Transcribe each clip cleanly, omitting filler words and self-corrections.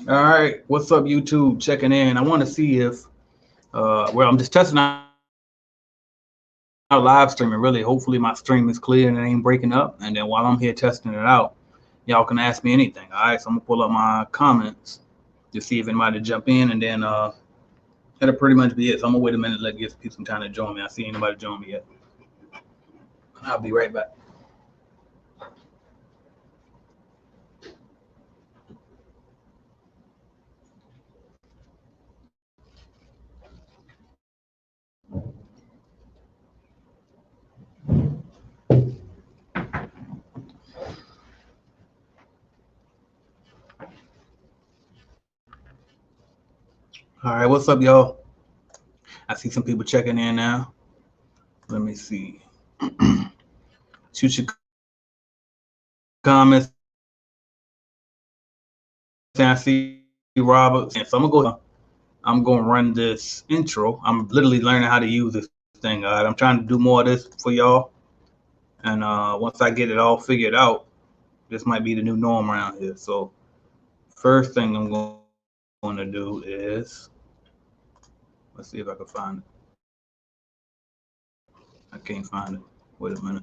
All right, what's up, YouTube? Checking in. I want to see if, I'm just testing out live streaming. Really, hopefully my stream is clear and it ain't breaking up. And then while I'm here testing it out, y'all can ask me anything. All right, so I'm gonna pull up my comments to see if anybody to jump in, and then that'll pretty much be it. So I'm gonna wait a minute, let give people some time to join me. I see anybody join me yet. I'll be right back. All right, what's up, y'all? I see some people checking in now. Let me see. Shoot your comments. I see Robert saying, I see Robert saying, I see Robert saying, I see you, Robert. So I'm gonna run this intro. I'm literally learning how to use this thing. All right, I'm trying to do more of this for y'all, and once I get it all figured out, this might be the new norm around here. So first thing I'm going to do is, let's see if I can find it. I can't find it. Wait a minute.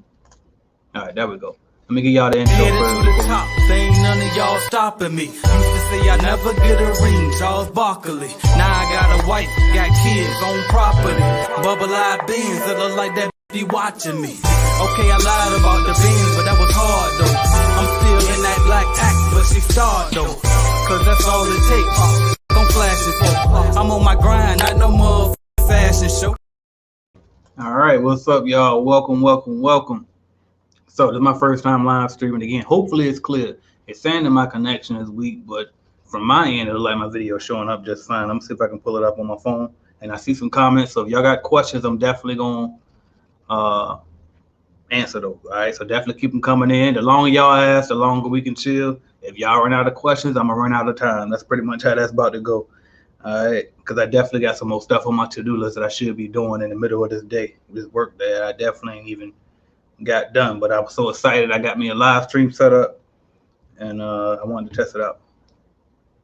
All right, there we go. Let me give y'all the intro first. Headed to the top, there ain't none of y'all stopping me. Used to say I never get a ring, Charles Barkley. Now I got a wife, got kids, own property. Bubble-eyed beans that look like that be watching me. Okay, I lied about the beans, but that was hard though. I'm still in that black act, but she starred though. Cause that's all it takes. Don't flash it for. I'm on my grind, not no more fashion show. All right, what's up, y'all? Welcome, welcome, welcome. So this is my first time live streaming again. Hopefully it's clear. It's saying that my connection is weak, but from my end, it'll like my video showing up just fine. Let me see if I can pull it up on my phone. And I see some comments. So if y'all got questions, I'm definitely gonna answer those. All right. So definitely keep them coming in. The longer y'all ask, the longer we can chill. If y'all run out of questions, I'm gonna run out of time. That's pretty much how that's about to go. All right, because I definitely got some more stuff on my to-do list that I should be doing in the middle of this day, this work that I definitely ain't even got done. But I was so excited. I got me a live stream set up, and I wanted to test it out.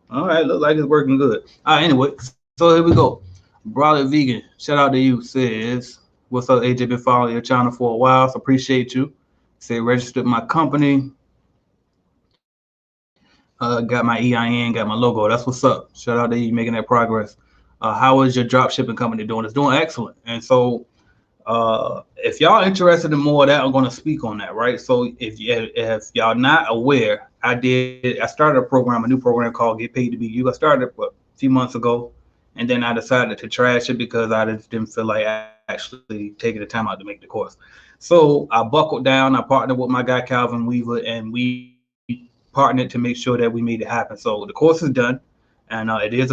All right, looks like it's working good. All right, anyway, so here we go. Brother Vegan, shout out to you. Says, what's up, AJ? Been following your channel for a while, so appreciate you. Say registered my company. Got my EIN, got my logo. That's what's up. Shout out to you making that progress. How is your drop shipping company doing? It's doing excellent. And so if y'all interested in more of that, I'm going to speak on that, right? So if y'all not aware, I started a new program called Get Paid to Be You. I started it a few months ago, and then I decided to trash it because I just didn't feel like actually taking the time out to make the course. So I buckled down. I partnered with my guy Calvin Weaver, and we partnered to make sure that we made it happen. So the course is done, and it is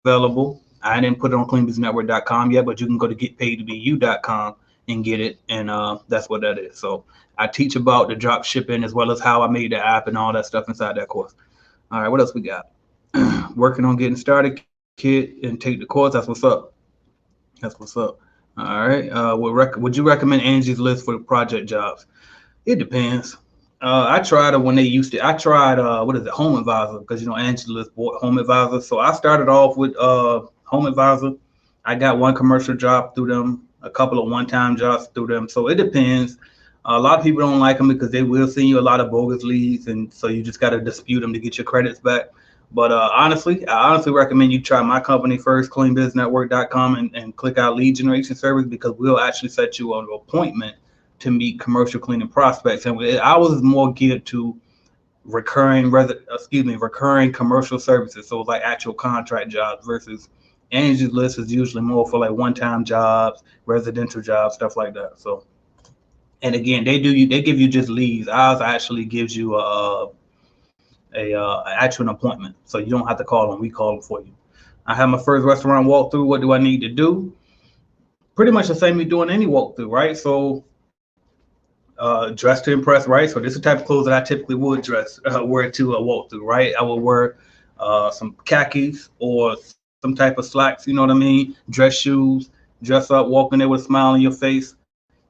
available. I didn't put it on cleanbusinessnetwork.com yet, but you can go to getpaidtobeyou.com and get it, and that's what that is. So I teach about the drop shipping as well as how I made the app and all that stuff inside that course. All right, what else we got? Working on getting started, kid, and take the course. That's what's up. That's what's up. All right. Would you recommend Angie's List for the project jobs? It depends. I tried it when they used it. I tried what is it, Home Advisor, because Angela's bought Home Advisor. So I started off with Home Advisor. I got one commercial job through them, a couple of one-time jobs through them. So it depends. A lot of people don't like them because they will send you a lot of bogus leads, and so you just got to dispute them to get your credits back. But I honestly recommend you try my company first, cleanbusinessnetwork.com, and click out lead generation service, because we'll actually set you on an appointment to meet commercial cleaning prospects. And ours is more geared to recurring commercial services. So it's like actual contract jobs versus Angie's List is usually more for like one-time jobs, residential jobs, stuff like that. So, and again, they give you just leads. Ours actually gives you actual appointment, so you don't have to call them. We call them for you. I have my first restaurant walkthrough. What do I need to do? Pretty much the same as doing any walkthrough, right? So dress to impress, right? So this is the type of clothes that I typically would wear to a walkthrough, right? I would wear some khakis or some type of slacks, you know what I mean? Dress shoes, dress up, walk in there with a smile on your face,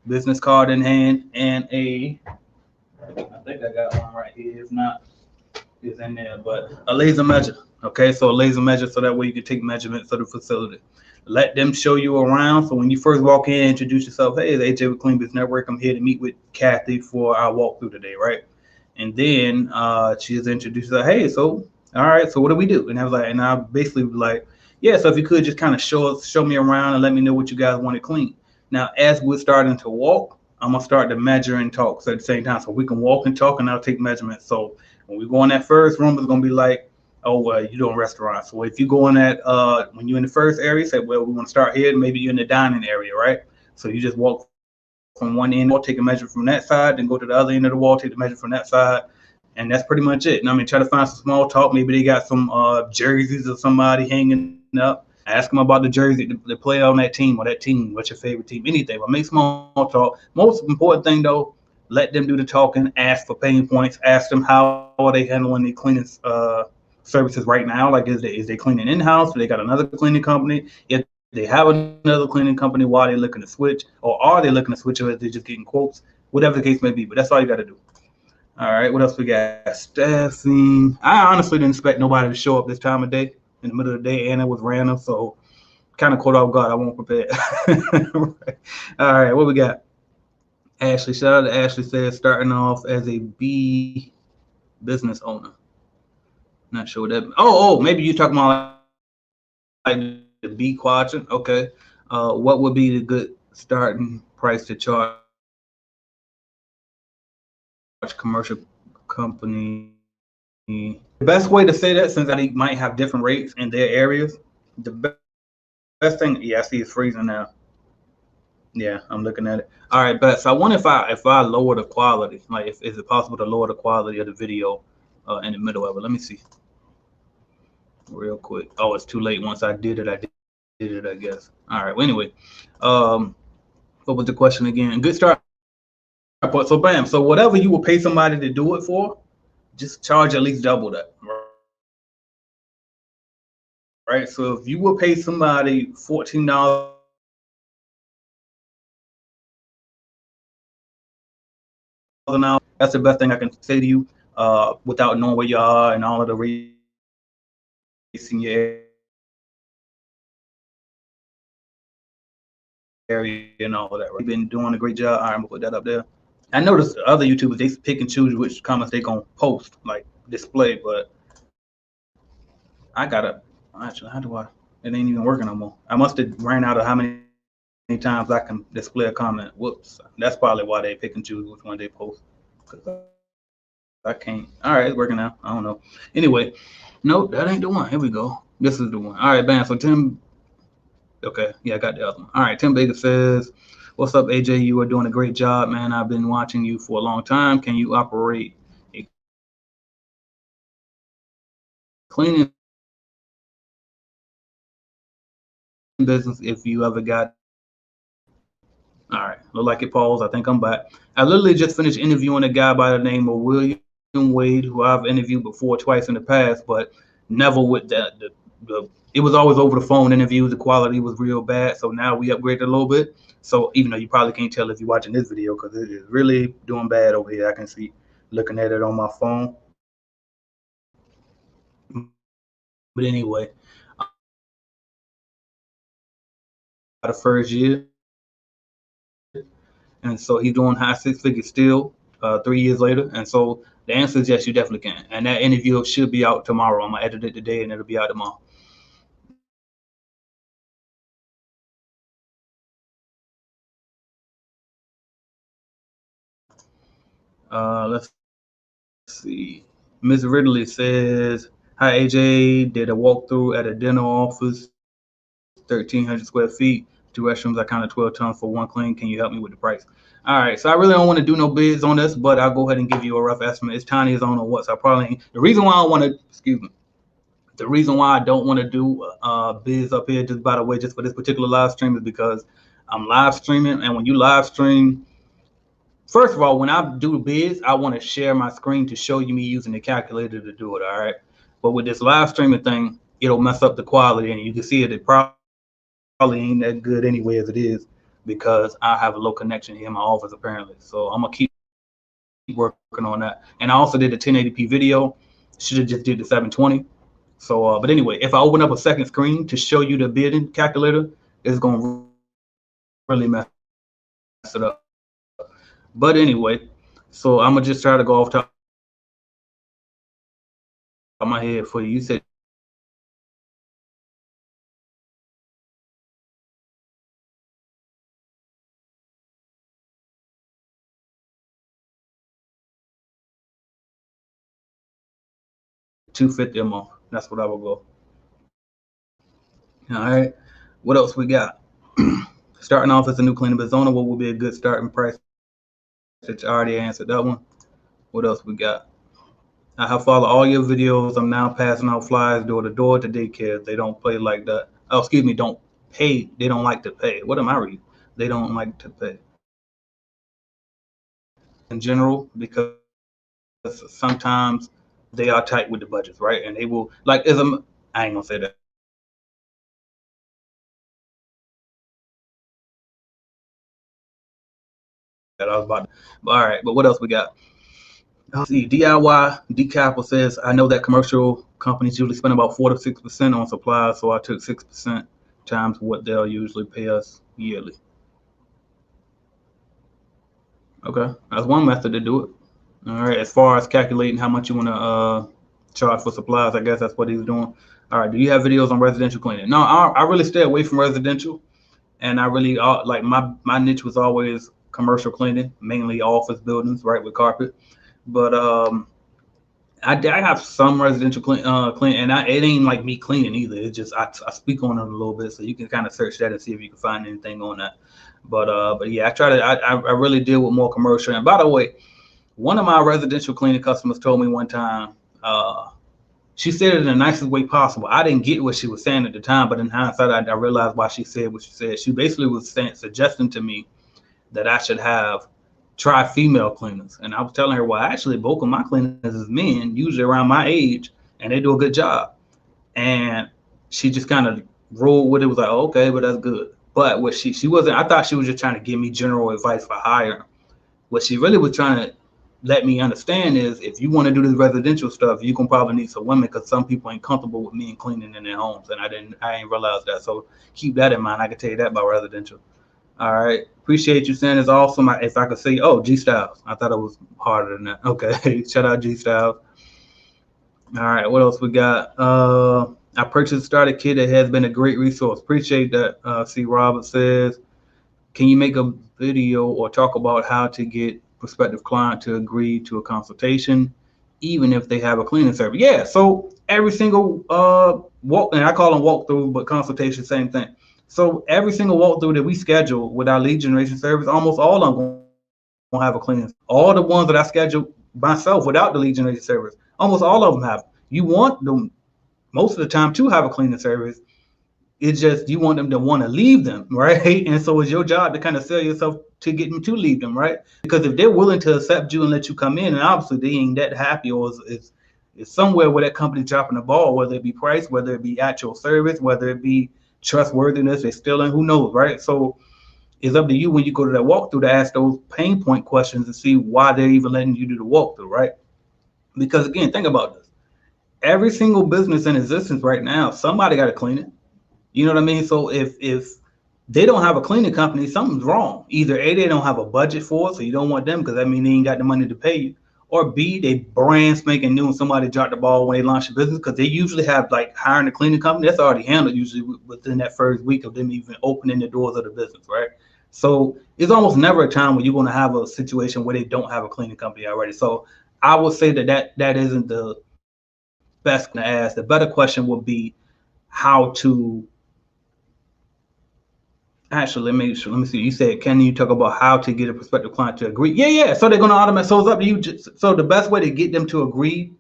business card in hand, and I think I got one right here. If not, is in there, but a laser measure. Okay, so a laser measure, so that way you can take measurements of the facility. Let them show you around. So when you first walk in, introduce yourself. Hey, it's AJ with Clean Business Network. I'm here to meet with Kathy for our walkthrough today, right? And then she just introduced her. Hey, so all right, so what do we do? And I was like, and I basically was like, yeah. So if you could just kind of show me around and let me know what you guys want to clean. Now, as we're starting to walk, I'm gonna start to measure and talk at the same time, so we can walk and talk, and I'll take measurements. So when we go in that first room, it's gonna be like, oh, well, you're doing restaurants. So if you go in that, when you're in the first area, say, well, we want to start here. Maybe you're in the dining area, right? So you just walk from one end, take a measure from that side, then go to the other end of the wall, take the measure from that side, and that's pretty much it. And I mean, try to find some small talk. Maybe they got some jerseys of somebody hanging up. Ask them about the jersey, the player on that team or that team. What's your favorite team? Anything, but make small talk. Most important thing though, let them do the talking. Ask for pain points. Ask them how are they handling the cleaning services right now. Like, is they cleaning in-house? Do they got another cleaning company? If they have another cleaning company, why are they looking to switch? Or are they looking to switch, or are they just getting quotes? Whatever the case may be. But that's all you got to do. All right, what else we got? Staffing. I honestly didn't expect nobody to show up this time of day, in the middle of the day, and it was random, so kind of caught off guard. I won't prepare. All right, what we got? Ashley, shout out to Ashley, says starting off as a B business owner. Not sure what that. Oh, maybe you're talking about like the B quadrant. Okay. What would be the good starting price to charge commercial company? The best way to say that, since they might have different rates in their areas, the best thing, yeah, I see it's freezing now. Yeah, I'm looking at it. All right, but so I wonder if I lower the quality, like is it possible to lower the quality of the video in the middle of it? Let me see real quick. Oh, it's too late. Once I did it, I did it, I guess. All right. Well, anyway, what was the question again? Good start. So bam. So whatever you will pay somebody to do it for, just charge at least double that. Right. So if you will pay somebody $14 an hour, that's the best thing I can say to you, without knowing where you are and all of the race in your area and all of that. Right? You've been doing a great job. All right, I'm gonna put that up there. I noticed other YouTubers, they pick and choose which comments they gonna post, like display, but I gotta actually, how do I? It ain't even working no more. I must have ran out of how many times I can display a comment. Whoops. That's probably why they pick and choose which one they post. Cause I can't. All right, it's working now. I don't know. Anyway, nope, that ain't the one. Here we go. This is the one. All right, bam. So Tim. Okay, yeah, I got the other one. All right, Tim Baker says, "What's up, AJ? You are doing a great job, man. I've been watching you for a long time. Can you operate a cleaning business if you ever got?" All right, look like it paused. I think I'm back. I literally just finished interviewing a guy by the name of William Wade, who I've interviewed before twice in the past, but never with that. It was always over the phone interviews. The quality was real bad. So now we upgraded a little bit. So even though you probably can't tell if you're watching this video, because it is really doing bad over here. I can see looking at it on my phone. But anyway, the first year. And so he's doing high six figures still 3 years later. And so the answer is yes, you definitely can. And that interview should be out tomorrow. I'm going to edit it today and it'll be out tomorrow. Let's see. Ms. Ridley says, "Hi, AJ. Did a walkthrough at a dental office, 1,300 square feet. 2 restrooms. I counted 12 tons for one clean. Can you help me with the price?" All right. So I really don't want to do no bids on this, but I'll go ahead and give you a rough estimate. It's tiny as on or what. So I probably, the reason why I want to, the reason why I don't want to do bids up here, just by the way, just for this particular live stream, is because I'm live streaming. And when you live stream, first of all, when I do bids, I want to share my screen to show you me using the calculator to do it. All right. But with this live streaming thing, it'll mess up the quality, and you can see it probably ain't that good anyway as it is, because I have a low connection here in my office apparently. So I'm gonna keep working on that. And I also did a 1080p video Should have just did the 720. So, but anyway, if I open up a second screen to show you the bidding calculator, it's going to really mess it up. But anyway, so I'm going to just try to go off top of my head for you. You said $250 a month. That's what I will go. All right. What else we got? Starting off as a new cleaning business owner, what would be a good starting price? I already answered that one. What else we got? I have followed all your videos. I'm now passing out flyers door to door to daycare. They don't play like that. Oh, excuse me, don't pay. They don't like to pay. What am I reading? They don't like to pay. In general, because sometimes they are tight with the budgets, right? And they will, like, I ain't gonna say that. I was about to, all right, but what else we got? Let's see, DIY Decapple says, I know that commercial companies usually spend about 4 to 6% on supplies, so I took 6% times what they'll usually pay us yearly. Okay, that's one method to do it. All right, as far as calculating how much you want to charge for supplies, I guess that's what he's doing. All right, do you have videos on residential cleaning? No, I really stay away from residential, and I really like my niche was always commercial cleaning, mainly office buildings, right, with carpet. But I have some residential clean, and it ain't like me cleaning either. It's just I speak on it a little bit, so you can kind of search that and see if you can find anything on that. But yeah, I really deal with more commercial. And by the way, one of my residential cleaning customers told me one time, she said it in the nicest way possible. I didn't get what she was saying at the time, but in hindsight, I realized why she said what she said. She basically was suggesting to me that I should try female cleaners. And I was telling her, well, actually, both of my cleaners is men, usually around my age, and they do a good job. And she just kind of rolled with it, was like, oh, okay, but that's good. But what she wasn't, I thought she was just trying to give me general advice for hiring. What she really was trying to let me understand is if you want to do this residential stuff, you can probably need some women because some people ain't comfortable with men cleaning in their homes. And I didn't realize that. So keep that in mind. I can tell you that about residential. All right. Appreciate you saying it's awesome. If I could say, oh, G Styles. I thought it was harder than that. Okay. Shout out G Styles. All right. What else we got? I purchased a starter kit that has been a great resource. Appreciate that. C. Robert says, can you make a video or talk about how to get prospective client to agree to a consultation, even if they have a cleaning service? Yeah. So every single and I call them walkthrough, but consultation, same thing. So every single walkthrough that we schedule with our lead generation service, almost all of them will have a cleaning. All the ones that I schedule myself without the lead generation service, almost all of them have. You want them most of the time to have a cleaning service. It's just you want them to want to leave them, right? And so it's your job to kind of sell yourself to get them to leave them, right? Because if they're willing to accept you and let you come in, and obviously they ain't that happy, or it's somewhere where that company's dropping the ball, whether it be price, whether it be actual service, whether it be trustworthiness, they're stealing, who knows, right? So it's up to you when you go to that walkthrough to ask those pain point questions and see why they're even letting you do the walkthrough, right? Because again, think about this. Every single business in existence right now, somebody got to clean it. You know what I mean? So if they don't have a cleaning company, something's wrong. Either A, they don't have a budget for it, so you don't want them because that means they ain't got the money to pay you. Or B, they brand spanking new and somebody dropped the ball when they launch a business, because they usually have like hiring a cleaning company. That's already handled usually within that first week of them even opening the doors of the business, right? So it's almost never a time when you're going to have a situation where they don't have a cleaning company already. So I would say that isn't the best to ask. The better question would be how to actually, let me see. You said, can you talk about how to get a prospective client to agree? Yeah. So they're going to automatically, so it's up to you. So the best way to get them to agree,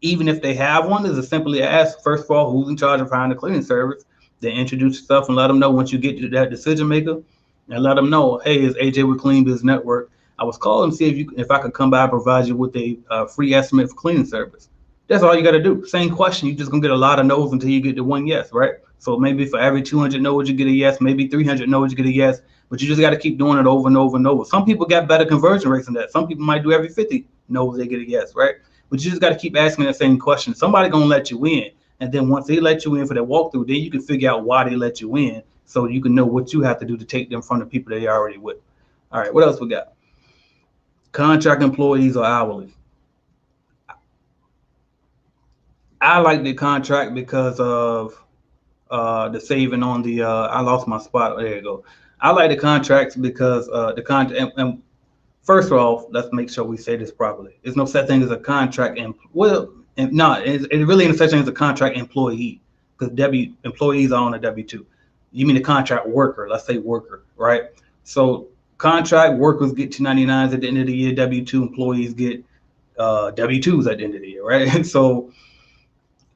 even if they have one, is to simply ask, first of all, who's in charge of hiring the cleaning service. Then introduce yourself and let them know once you get to that decision maker, and let them know, hey, it's AJ with Clean Biz Network. I was calling to see if I could come by and provide you with a free estimate for cleaning service. That's all you got to do. Same question. You're just going to get a lot of no's until you get to one yes, right? So maybe for every 200 no's, you get a yes. Maybe 300 no's, you get a yes. But you just got to keep doing it over and over and over. Some people got better conversion rates than that. Some people might do every 50 no's, they get a yes, right? But you just got to keep asking that same question. Somebody gonna let you in, and then once they let you in for that walkthrough, then you can figure out why they let you in, so you can know what you have to do to take them from the people they already with. All right, what else we got? Contract employees or hourly? I like the contract because of the saving on the I lost my spot. There you go. I like the contracts because the contract and first of all, let's make sure we say this properly. There's no such thing as a contract it really ain't such thing as a contract employee, because employees are on a W-2. You mean the contract worker? Let's say worker, right? So contract workers get 1099s at the end of the year. W-2 employees get W-2s at the end of the year, right? So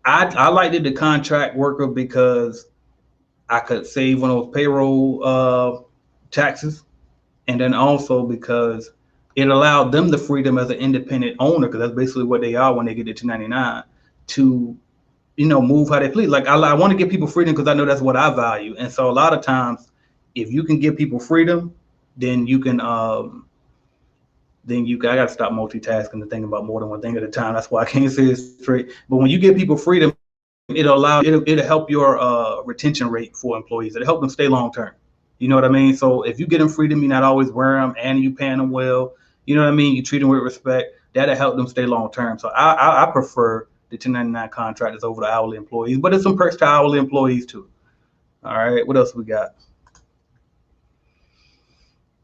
I liked the contract worker because I could save on those payroll taxes, and then also because it allowed them the freedom as an independent owner, because that's basically what they are when they get to 1099, to move how they please. Like I want to give people freedom because I know that's what I value, and so a lot of times, if you can give people freedom, then you can I got to stop multitasking and thinking about more than one thing at a time. That's why I can't say it straight. But when you give people freedom, it'll help your retention rate for employees. It'll help them stay long term. You know what I mean? So if you get them freedom, you're not always wearing them, and you paying them well. You know what I mean? You treat them with respect. That'll help them stay long term. So I prefer the 1099 contractors over the hourly employees, but there's some perks to hourly employees too. All right, what else we got?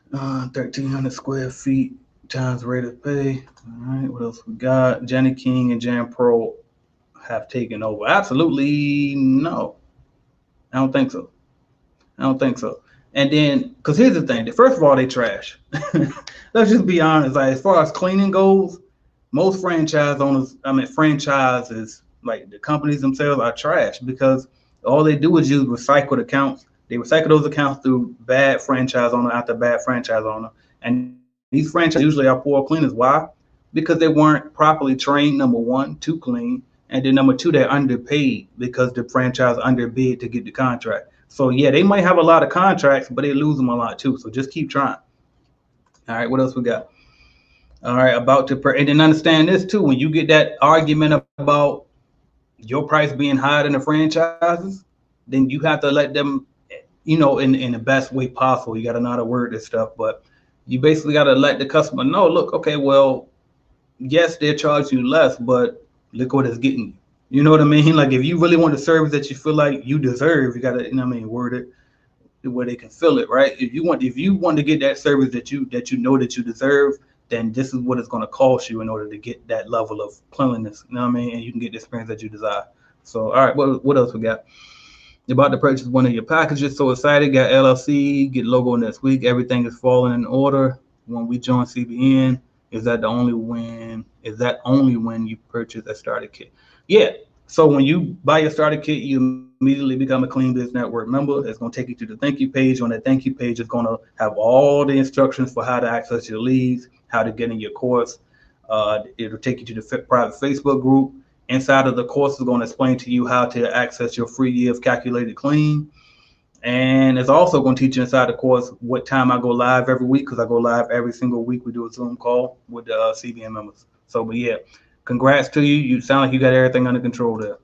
1,300 square feet times rate of pay. All right, what else we got? Jenny King and Jan Pro have taken over. Absolutely no. I don't think so. And then, because here's the thing. First of all, they trash. Let's just be honest. Like, as far as cleaning goes, most franchises, like the companies themselves, are trash, because all they do is use recycled accounts. They recycle those accounts through bad franchise owner after bad franchise owner. And these franchises usually are poor cleaners. Why? Because they weren't properly trained, number one, to clean. And then number two, they're underpaid because the franchise underbid to get the contract. So yeah, they might have a lot of contracts, but they lose them a lot too. So just keep trying. All right, what else we got? All right, and then understand this too. When you get that argument about your price being higher than the franchises, then you have to let them, in the best way possible. You got to know how to word this stuff, but you basically got to let the customer know, look, okay, well, yes, they'll charge you less, but look what it's getting you. You know what I mean? Like, if you really want the service that you feel like you deserve, you got to, word it where they can feel it, right? If you want to get that service that you know that you deserve, then this is what it's going to cost you in order to get that level of cleanliness. You know what I mean? And you can get the experience that you desire. So, all right, what else we got? You're about to purchase one of your packages. So excited. Got LLC, get logo next week. Everything is falling in order. When we join CBN, is that only when you purchase a starter kit? Yeah. So when you buy your starter kit, you immediately become a Clean Biz Network member. It's going to take you to the thank you page. On that thank you page, it's going to have all the instructions for how to access your leads, how to get in your course. It'll take you to the private Facebook group. Inside of the course is going to explain to you how to access your free year of Calculated Clean. And it's also going to teach you inside the course what time I go live every week, because I go live every single week. We do a Zoom call with the CBN members. So, but yeah, congrats to you. You sound like you got everything under control there.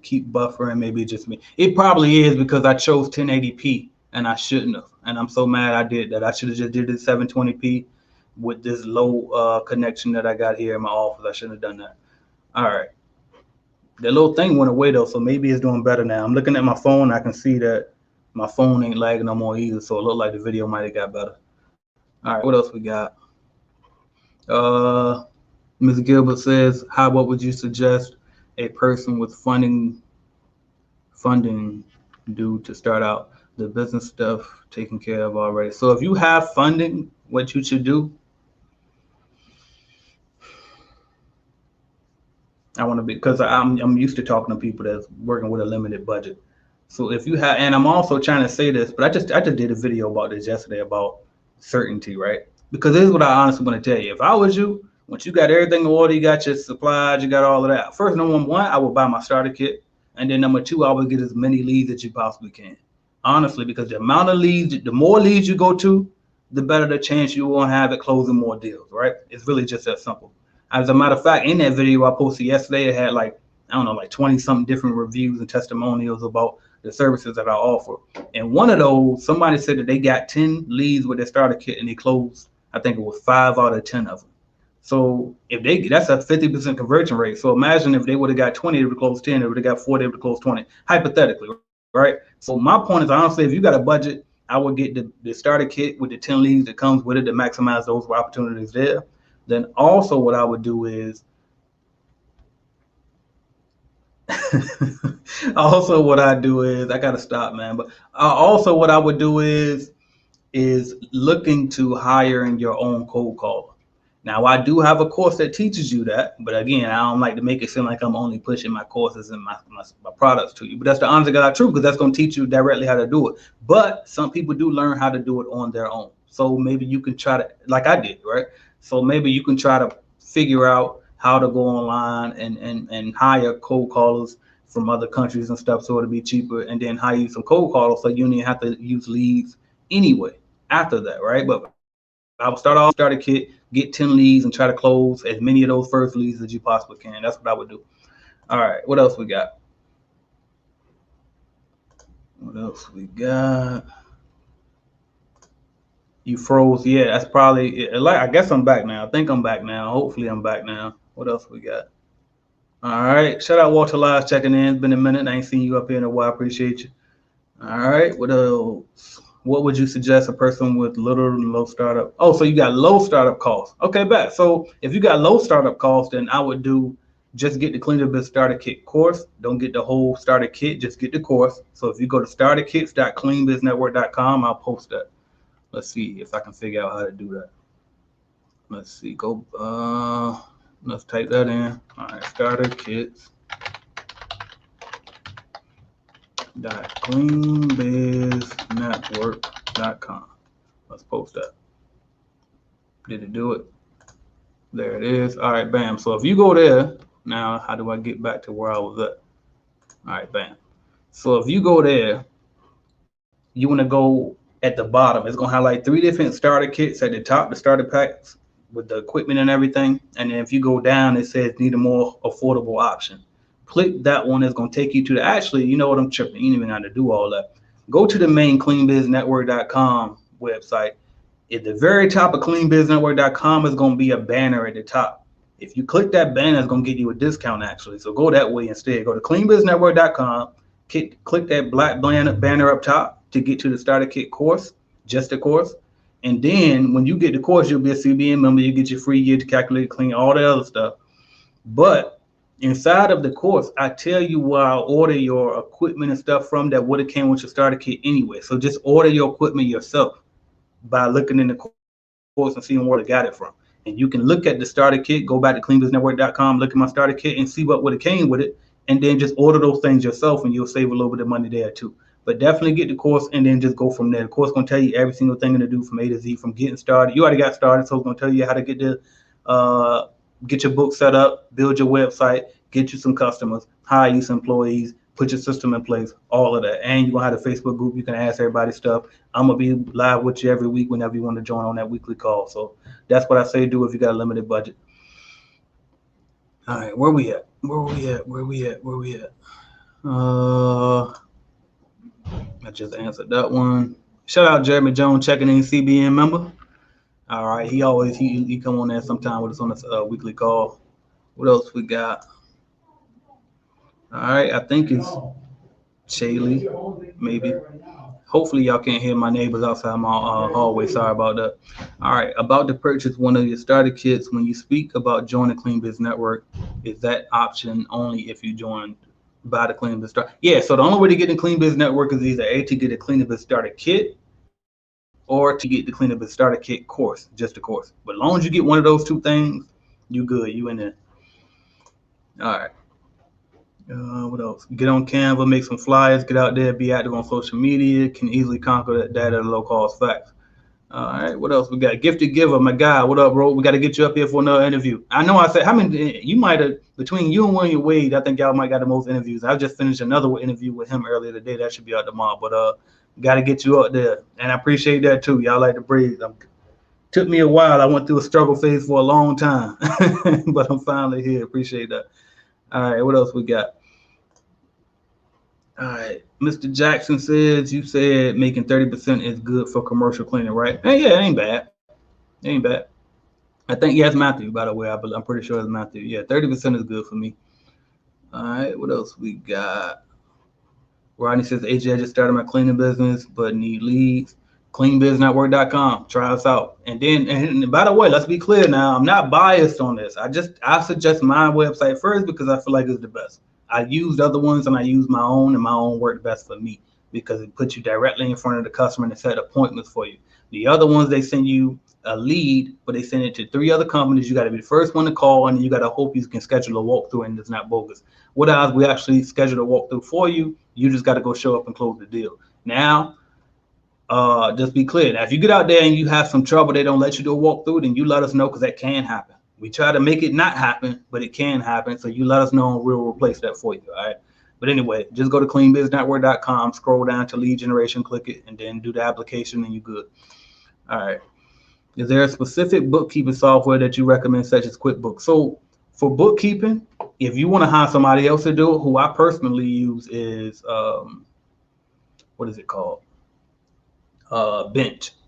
Keep buffering. Maybe it's just me. It probably is because I chose 1080p and I shouldn't have. And I'm so mad I did that. I should have just did it 720p with this low connection that I got here in my office. I shouldn't have done that. All right. The little thing went away though, so maybe it's doing better now. I'm looking at my phone. I can see that my phone ain't lagging no more either, so it looked like the video might have got better. All right, what else we got? Ms. Gilbert says, what would you suggest a person with funding do to start out? The business stuff taken care of already. So if you have funding, what you should do, I want to be, because I'm used to talking to people that's working with a limited budget. So if you have, and I'm also trying to say this, but I just did a video about this yesterday about certainty, right? Because this is what I honestly want to tell you. If I was you, once you got everything in order, you got your supplies, you got all of that. First, number one, I would buy my starter kit, and then number two, I would get as many leads as you possibly can. Honestly, because the amount of leads, the more leads you go to, the better the chance you will have at closing more deals, right? It's really just that simple. As a matter of fact, in that video I posted yesterday, it had like, I don't know, like 20 something different reviews and testimonials about the services that I offer. And one of those, somebody said that they got 10 leads with their starter kit and they closed, I think it was 5 out of 10 of them. So if that's a 50% conversion rate. So imagine if they would have got 20, they would have closed 10, they would have got 40, they would have closed 20, hypothetically, right? So my point is, honestly, if you got a budget, I would get the starter kit with the 10 leads that comes with it to maximize those opportunities there. Then also what I would do is, I gotta stop, man. But also what I would do is looking to hiring your own cold caller. Now, I do have a course that teaches you that, but again, I don't like to make it seem like I'm only pushing my courses and my products to you. But that's the honest to God truth, because that's going to teach you directly how to do it. But some people do learn how to do it on their own. So maybe you can try to, like I did, right? So maybe you can try to figure out how to go online and hire cold callers from other countries and stuff, so it'll be cheaper, and then hire some cold callers so you don't even have to use leads anyway after that, right? But I would start off starter kit, get 10 leads, and try to close as many of those first leads as you possibly can. That's what I would do. All right, what else we got? You froze. Yeah, that's probably it. I guess I'm back now. I think I'm back now. Hopefully I'm back now. What else we got? All right, shout out Walter Lives checking in. It's been a minute. I ain't seen you up here in a while. I appreciate you. All right, what else? What would you suggest a person with little to low startup? Oh, so you got low startup costs. Okay, bet. So if you got low startup costs, then I would do just get the Clean Your Biz Starter Kit course. Don't get the whole starter kit, just get the course. So if you go to starterkits.cleanbiznetwork.com, I'll post that. Let's see if I can figure out how to do that. Let's see, let's type that in. All right, starterkits.cleanbiznetwork.com. Let's post that. Did it do it? There it is. All right, bam. So if you go there, now how do I get back to where I was at? All right, bam. So if you go there, you want to go at the bottom. It's going to highlight 3 different starter kits at the top, the starter packs with the equipment and everything. And then if you go down, it says need a more affordable option. Click that one. It's going to take you to actually, you know what, I'm tripping. You don't even have to do all that. Go to the main cleanbiznetwork.com website. At the very top of cleanbiznetwork.com is going to be a banner at the top. If you click that banner, it's going to get you a discount actually. So go that way instead. Go to cleanbiznetwork.com, click that black banner up top to get to the starter kit course, just the course. And then when you get the course, you'll be a CBN member. You get your free year to calculate, clean, all the other stuff. But inside of the course, I tell you where I'll order your equipment and stuff from that would have came with your starter kit anyway. So just order your equipment yourself by looking in the course and seeing where they got it from. And you can look at the starter kit, go back to cleanbiznetwork.com, look at my starter kit and see what would have came with it. And then just order those things yourself and you'll save a little bit of money there too. But definitely get the course and then just go from there. The course is going to tell you every single thing to do from A to Z, from getting started. You already got started, so it's going to tell you how to get your book set up, build your website, get you some customers, hire you some employees, put your system in place, all of that. And you're going to have a Facebook group. You can ask everybody stuff. I'm going to be live with you every week whenever you want to join on that weekly call. So that's what I say do if you got a limited budget. All right, where we at? I just answered that one. Shout out Jeremy Jones checking in, CBN member. All right, he come on there sometime with us on this weekly call. What else we got? All right, I think it's Shaylee, maybe. Hopefully y'all can't hear my neighbors outside my hallway. Sorry about that. All right, about to purchase one of your starter kits. When you speak about joining Clean Biz Network, is that option only if you join by the Clean Biz Starter? Yeah, so the only way to get in Clean Biz Network is either A, to get a Clean Biz Starter Kit, or to get the Clean Biz Starter Kit course, just a course. But as long as you get one of those 2 things, you good, you in there. All right. What else? Get on Canva, make some flyers, get out there, be active on social media, can easily conquer that data at a low cost. Facts. All right, what else we got? Gifted Giver, my guy. What up, bro? We got to get you up here for another interview. I know I said, how many, you might have, between you and William Wade, I think y'all might got the most interviews. I just finished another interview with him earlier today. That should be out tomorrow, but got to get you up there. And I appreciate that too. Y'all like the breeze. Took me a while. I went through a struggle phase for a long time, but I'm finally here. Appreciate that. All right, what else we got? All right, Mr. Jackson says you said making 30% is good for commercial cleaning, right? Hey, yeah, it ain't bad. It ain't bad. I think, yeah, it's Matthew, by the way. I'm pretty sure it's Matthew. Yeah, 30% is good for me. All right, what else we got? Rodney says, AJ, I just started my cleaning business, but need leads. Cleanbiznetwork.com. Try us out. And by the way, let's be clear now. I'm not biased on this. I suggest my website first because I feel like it's the best. I used other ones and I use my own, and my own worked best for me because it puts you directly in front of the customer and set appointments for you. The other ones, they send you a lead, but they send it to 3 other companies. You got to be the first one to call, and you got to hope you can schedule a walkthrough and it's not bogus. What else? We actually schedule a walkthrough for you. You just got to go show up and close the deal. Now, just be clear. Now, if you get out there and you have some trouble, they don't let you do a walkthrough, then you let us know because that can happen. We try to make it not happen, but it can happen. So you let us know and we'll replace that for you. All right. But anyway, just go to cleanbiznetwork.com, scroll down to lead generation, click it, and then do the application, and you're good. All right. Is there a specific bookkeeping software that you recommend, such as QuickBooks? So for bookkeeping, if you want to hire somebody else to do it, who I personally use is, what is it called? Bench.co.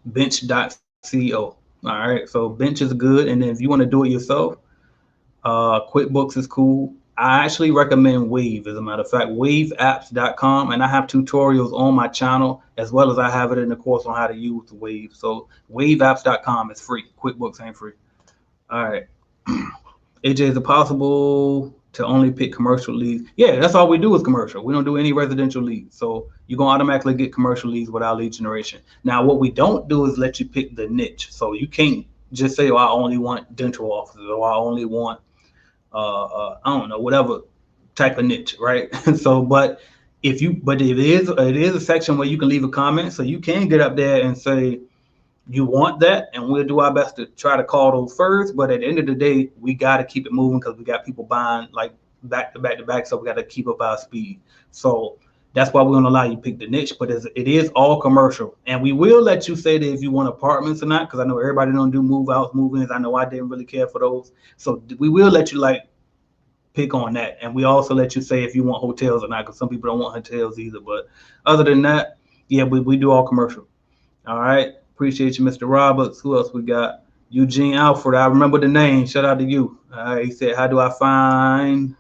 All right. So Bench is good. And then if you want to do it yourself, QuickBooks is cool. I actually recommend Wave, as a matter of fact, waveapps.com. And I have tutorials on my channel, as well as I have it in the course on how to use Wave. So waveapps.com is free. QuickBooks ain't free. All right. AJ, is it possible to only pick commercial leads? Yeah, that's all we do is commercial. We don't do any residential leads. So you're going to automatically get commercial leads without lead generation. Now, what we don't do is let you pick the niche. So you can't just say, oh, I only want dental offices, or I only want I don't know, whatever type of niche, right? So, but it is a section where you can leave a comment, so you can get up there and say you want that, and we'll do our best to try to call those first. But at the end of the day, we got to keep it moving because we got people buying like back to back to back, so we got to keep up our speed. So that's why we're going to allow you to pick the niche, but it is all commercial. And we will let you say that if you want apartments or not, because I know everybody don't do move outs, move ins. I know I didn't really care for those. So we will let you like pick on that. And we also let you say if you want hotels or not, because some people don't want hotels either. But other than that, yeah, we do all commercial. All right. Appreciate you, Mr. Roberts. Who else we got? Eugene Alfred. I remember the name. Shout out to you. He said, how do I find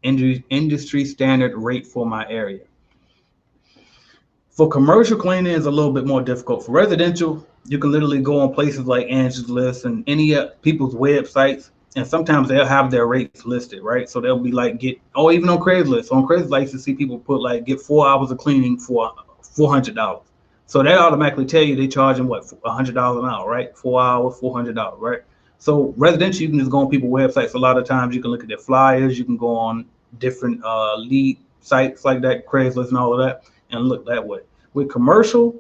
industry standard rate for my area? For commercial cleaning is a little bit more difficult. For residential, you can literally go on places like Angie's List and any people's websites, and sometimes they'll have their rates listed, right? So they'll be like even on Craigslist. On Craigslist, I used to see people put like get 4 hours of cleaning for $400. So they automatically tell you they charging what, $100 an hour, right? 4 hours, $400, right? So residential, you can just go on people's websites. A lot of times you can look at their flyers. You can go on different lead sites like that, Craigslist and all of that, and look that way. With commercial,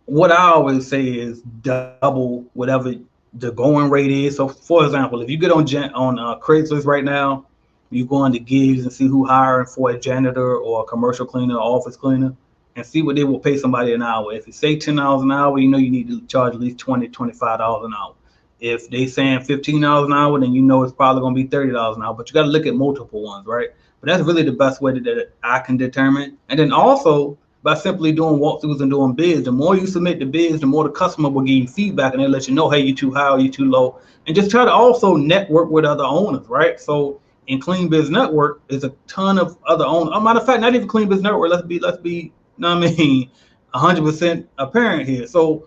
what I always say is double whatever the going rate is. So for example, if you get on Craigslist right now, you go into gigs and see who hiring for a janitor or a commercial cleaner or office cleaner, and see what they will pay somebody an hour. If it say $10 an hour, you know you need to charge at least $20, $25 an hour. If they saying $15 an hour, then you know it's probably going to be $30 an hour. But you got to look at multiple ones, right? But that's really the best way that I can determine. And then also by simply doing walkthroughs and doing bids, the more you submit the bids, the more the customer will give you feedback, and they'll let you know, hey, you too high or you too low. And just try to also network with other owners, right? So in Clean Biz Network, there's a ton of other owners. Matter of fact, not even Clean Biz Network. Let's be, 100% apparent here. So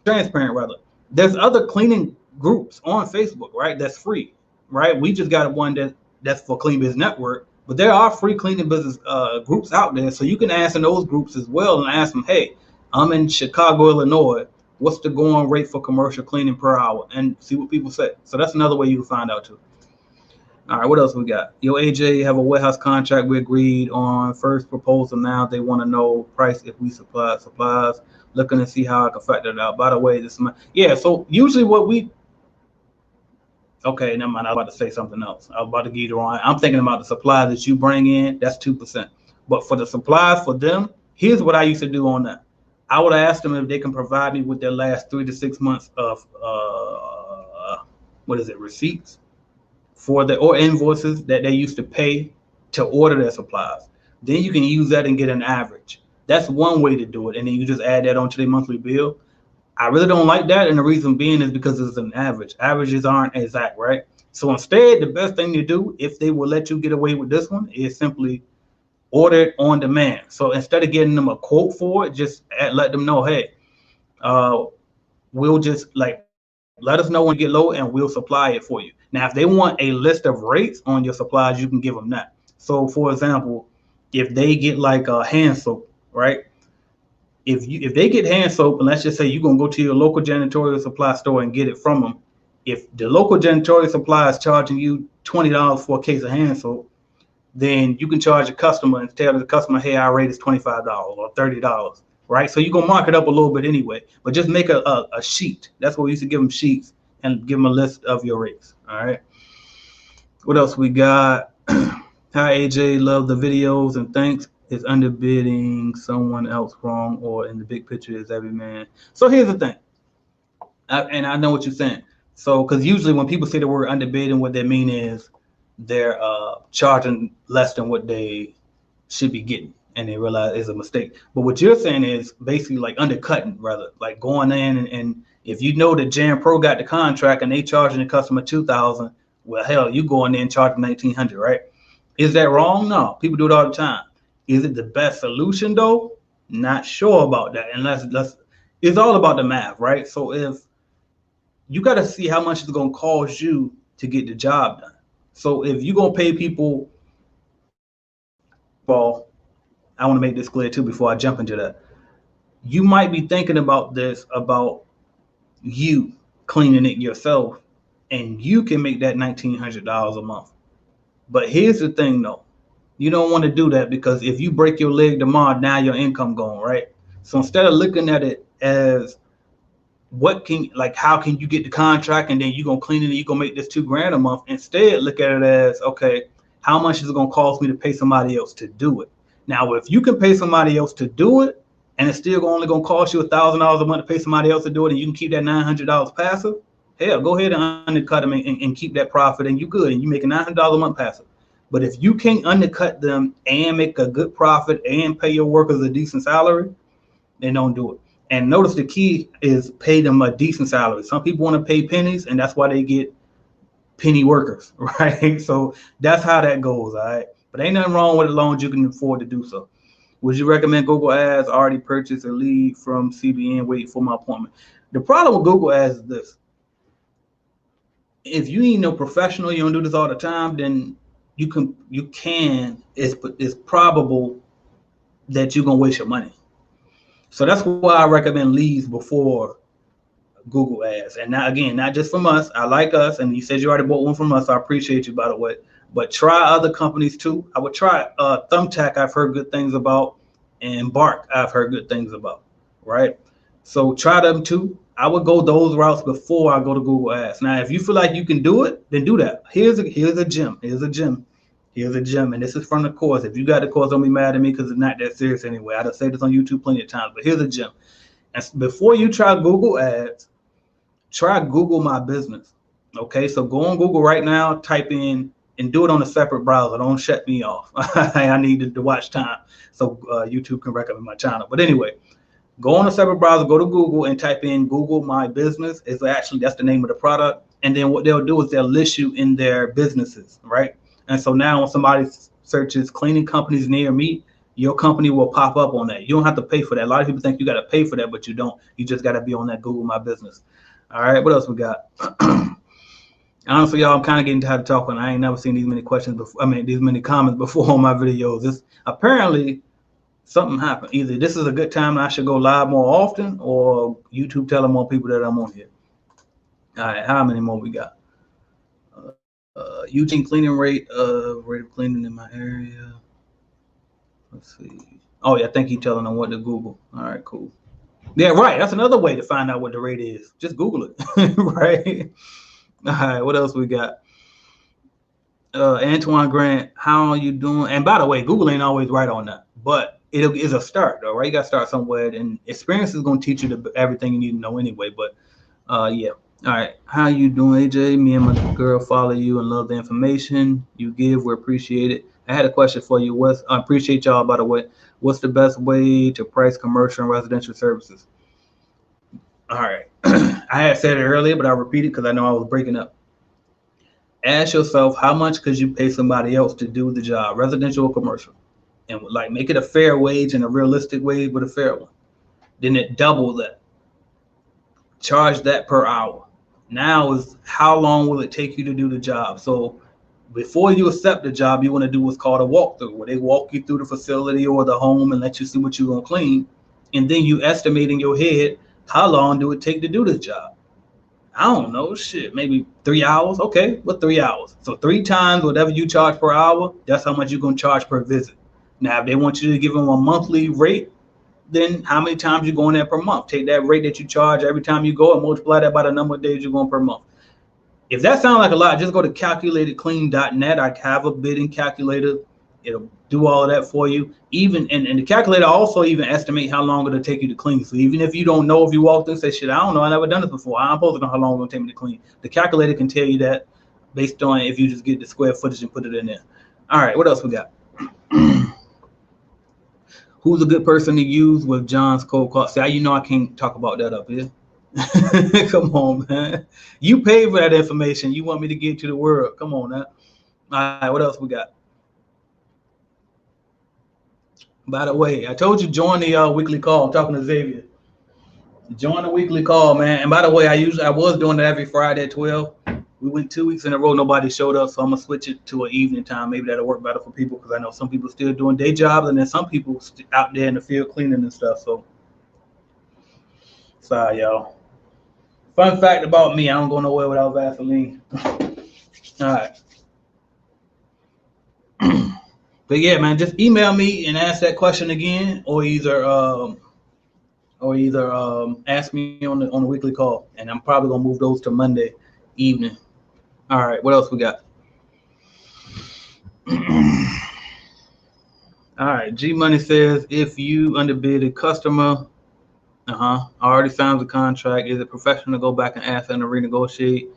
transparent rather. There's other cleaning groups on Facebook, right? That's free, right? We just got one that's for Clean Biz Network, but there are free cleaning business groups out there. So you can ask in those groups as well and ask them, hey, I'm in Chicago, Illinois. What's the going rate for commercial cleaning per hour? And see what people say. So that's another way you can find out too. All right, what else we got? Yo, AJ, have a warehouse contract we agreed on. First proposal now. They want to know price if we supply supplies. Looking to see how I can factor it out. By the way, so usually what we... Okay, never mind. I was about to say something else. I was about to give you the wrong. I'm thinking about the supplies that you bring in. That's 2%. But for the supplies for them, here's what I used to do on that. I would ask them if they can provide me with their last 3 to 6 months of receipts for the or invoices that they used to pay to order their supplies. Then you can use that and get an average. That's one way to do it, and then you just add that onto their monthly bill. I really don't like that, and the reason being is because it's an average. Averages aren't exact, right? So instead, the best thing to do, if they will let you get away with this one, is simply order it on demand. So instead of getting them a quote for it, just let them know, hey, we'll just let us know when you get low and we'll supply it for you. Now, if they want a list of rates on your supplies, you can give them that. So for example, if they get like a hand soap, right? If they get hand soap, and let's just say you're gonna go to your local janitorial supply store and get it from them, if the local janitorial supply is charging you $20 for a case of hand soap, then you can charge a customer and tell the customer, hey, our rate is $25 or $30, right? So you're gonna mark it up a little bit anyway, but just make a sheet. That's what we used to give them, sheets, and give them a list of your rates. All right. What else we got? Hi AJ, love the videos and thanks. Is underbidding someone else wrong, or in the big picture is every man? So here's the thing, and I know what you're saying. So because usually when people say the word underbidding, what they mean is they're charging less than what they should be getting, and they realize it's a mistake. But what you're saying is basically like undercutting, rather, like going in and if you know that Jan Pro got the contract and they charging the customer $2,000, well, hell, you go in there and charge them $1,900, right? Is that wrong? No, people do it all the time. Is it the best solution though? Not sure about that. And it's all about the math, right? So if you got to see how much it's going to cost you to get the job done. So if you're going to pay people, well, I want to make this clear too before I jump into that. You might be thinking about this, about you cleaning it yourself, and you can make that $1,900 a month. But here's the thing though. You don't want to do that, because if you break your leg tomorrow, now your income gone, right? So instead of looking at it as how can you get the contract and then you're going to clean it and you're going to make this $2,000 a month, instead look at it as, okay, how much is it going to cost me to pay somebody else to do it? Now, if you can pay somebody else to do it and it's still only going to cost you $1,000 a month to pay somebody else to do it, and you can keep that $900 passive, hell, go ahead and undercut them and keep that profit, and you good, and you making $900 a month passive. But if you can't undercut them and make a good profit and pay your workers a decent salary, then don't do it. And notice the key is pay them a decent salary. Some people want to pay pennies, and that's why they get penny workers, right? So that's how that goes, all right? But ain't nothing wrong with it as long as you can afford to do so. Would you recommend Google Ads? Already purchased a lead from CBN, wait for my appointment. The problem with Google Ads is this. If you ain't no professional, you don't do this all the time, then it's probable that you're gonna waste your money. So that's why I recommend leads before Google Ads. And now, again, not just from us. I like us, and you said you already bought one from us. I appreciate you, by the way. But try other companies too. I would try Thumbtack. I've heard good things about, and Bark. I've heard good things about. Right. So try them too. I would go those routes before I go to Google Ads. Now, if you feel like you can do it, then do that. Here's a gem. And this is from the course. If you got the course, don't be mad at me, because it's not that serious anyway. I done said this on YouTube plenty of times, but here's a gem. And before you try Google Ads, try Google My Business. Okay, so go on Google right now, type in, and do it on a separate browser. Don't shut me off. I need to watch time so YouTube can recommend my channel. But anyway, go on a separate browser, go to Google and type in Google My Business. That's the name of the product. And then what they'll do is they'll list you in their businesses, right? And so now when somebody searches cleaning companies near me, your company will pop up on that. You don't have to pay for that. A lot of people think you got to pay for that, but you don't. You just got to be on that Google My Business. All right, what else we got? Honestly, y'all, I'm kind of getting tired of talking. I ain't never seen these many questions before. These many comments before on my videos. Apparently something happened. Either this is a good time and I should go live more often, or YouTube telling more people that I'm on here. All right, how many more we got? Eugene cleaning rate of cleaning in my area. Let's see. Oh yeah, I think he's telling them what to Google. All right, cool. Yeah, right. That's another way to find out what the rate is. Just Google it, right? All right, what else we got? Antoine Grant, how are you doing? And by the way, Google ain't always right on that. But it's a start though, right? You got to start somewhere, and experience is going to teach you everything you need to know anyway. But yeah. All right. How you doing, AJ? Me and my girl follow you and love the information you give. We appreciate it. I had a question for you. I appreciate y'all, by the way. What's the best way to price commercial and residential services? All right. I had said it earlier, but I'll repeat it because I know I was breaking up. Ask yourself, how much could you pay somebody else to do the job, residential or commercial? And like make it a fair wage and a realistic wage, but a fair one. Then it double that. Charge that per hour. Now is how long will it take you to do the job? So before you accept the job, you want to do what's called a walkthrough, where they walk you through the facility or the home and let you see what you're going to clean. And then you estimate in your head, how long do it take to do this job? I don't know, shit, maybe 3 hours. Okay, what 3 hours? So 3 times whatever you charge per hour, that's how much you're going to charge per visit. Now, if they want you to give them a monthly rate, then how many times you go in there per month? Take that rate that you charge every time you go and multiply that by the number of days you're going per month. If that sounds like a lot, just go to calculatedclean.net. I have a bidding calculator. It'll do all of that for you. Even and the calculator also even estimate how long it'll take you to clean. So even if you don't know, if you walk through and say, shit, I don't know, I never done this before, I'm supposed to know how long it'll take me to clean. The calculator can tell you that based on if you just get the square footage and put it in there. All right, what else we got? Who's a good person to use with John's cold call? See, you know I can't talk about that up here. Come on, man. You paid for that information. You want me to get to the world. Come on now. All right, what else we got? By the way, I told you join the weekly call. I'm talking to Xavier. Join the weekly call, man. And by the way, I was doing that every Friday at 12. We went 2 weeks in a row. Nobody showed up, so I'm gonna switch it to an evening time. Maybe that'll work better for people because I know some people still doing day jobs, and then some people out there in the field cleaning and stuff. So, sorry, y'all. Fun fact about me: I don't go nowhere without Vaseline. All right. But yeah, man, just email me and ask that question again, or either ask me on the weekly call, and I'm probably gonna move those to Monday evening. All right, what else we got? All right, G Money says, if you underbid a customer, already signed the contract, is it professional to go back and ask them to renegotiate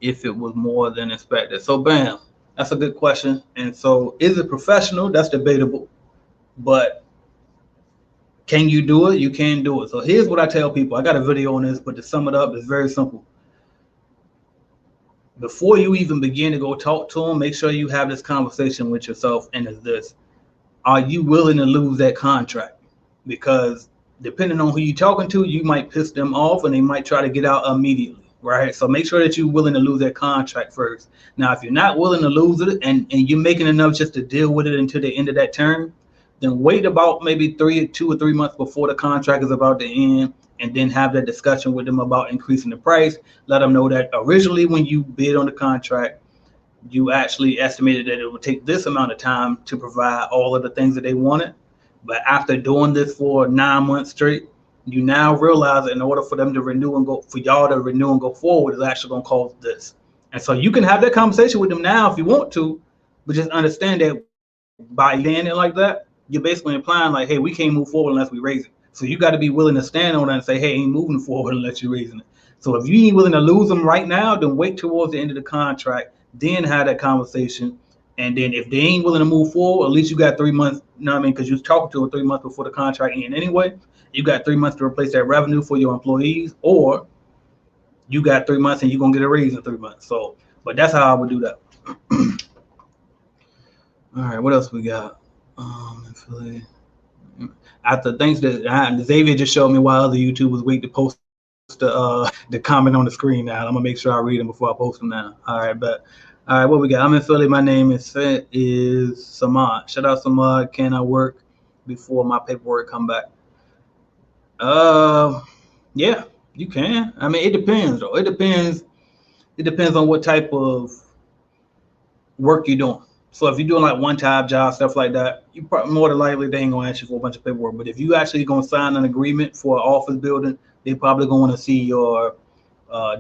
if it was more than expected? So bam, that's a good question. And so is it professional? That's debatable, but can you do it? You can do it. So here's what I tell people. I got a video on this, but to sum it up, it's very simple. Before you even begin to go talk to them, make sure you have this conversation with yourself. And it's this: are you willing to lose that contract? Because depending on who you're talking to, you might piss them off and they might try to get out immediately, right? So make sure that you're willing to lose that contract first. Now, if you're not willing to lose it and you're making enough just to deal with it until the end of that term, then wait about maybe 2 or 3 months before the contract is about to end, and then have that discussion with them about increasing the price. Let them know that originally when you bid on the contract, you actually estimated that it would take this amount of time to provide all of the things that they wanted. But after doing this for 9 months straight, you now realize that in order for them to renew and for y'all to renew and go forward, is actually going to cost this. And so you can have that conversation with them now if you want to, but just understand that by saying it like that, you're basically implying like, hey, we can't move forward unless we raise it. So you got to be willing to stand on that and say, hey, ain't moving forward unless you're raising it. So if you ain't willing to lose them right now, then wait towards the end of the contract, then have that conversation. And then if they ain't willing to move forward, at least you got 3 months, you know what I mean? Because you was talking to them 3 months before the contract ended anyway. You got 3 months to replace that revenue for your employees, or you got 3 months and you're going to get a raise in 3 months. So, but that's how I would do that. All right, what else we got? After things that Xavier just showed me while other YouTubers wait to post the comment on the screen now. I'm gonna make sure I read them before I post them now. All right, what we got? I'm in Philly. My name is Samad. Shout out Samad. Can I work before my paperwork come back? Yeah, you can. I mean, it depends though. It depends on what type of work you're doing. So if you're doing like one-time job, stuff like that, you probably more than likely they ain't gonna ask you for a bunch of paperwork. But if you actually gonna sign an agreement for an office building, they probably gonna want to see your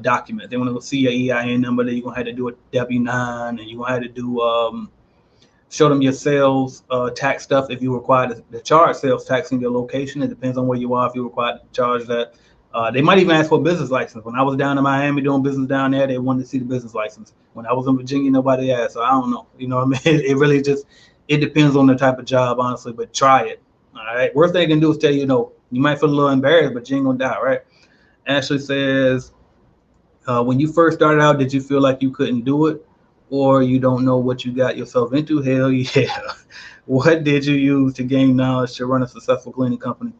document. They want to see your EIN number. Then you're gonna have to do a W-9, and you're gonna have to do show them your sales tax stuff if you require to charge sales tax in your location. It depends on where you are if you're required to charge that. They might even ask for a business license. When I was down in Miami doing business down there, they wanted to see the business license. When I was in Virginia, nobody asked. So I don't know. You know what I mean? It really just, it depends on the type of job, honestly, but try it. All right. Worst thing they can do is tell you no. You might feel a little embarrassed, but you ain't gonna die, right? Ashley says, when you first started out, did you feel like you couldn't do it, or you don't know what you got yourself into? Hell yeah. What did you use to gain knowledge to run a successful cleaning company?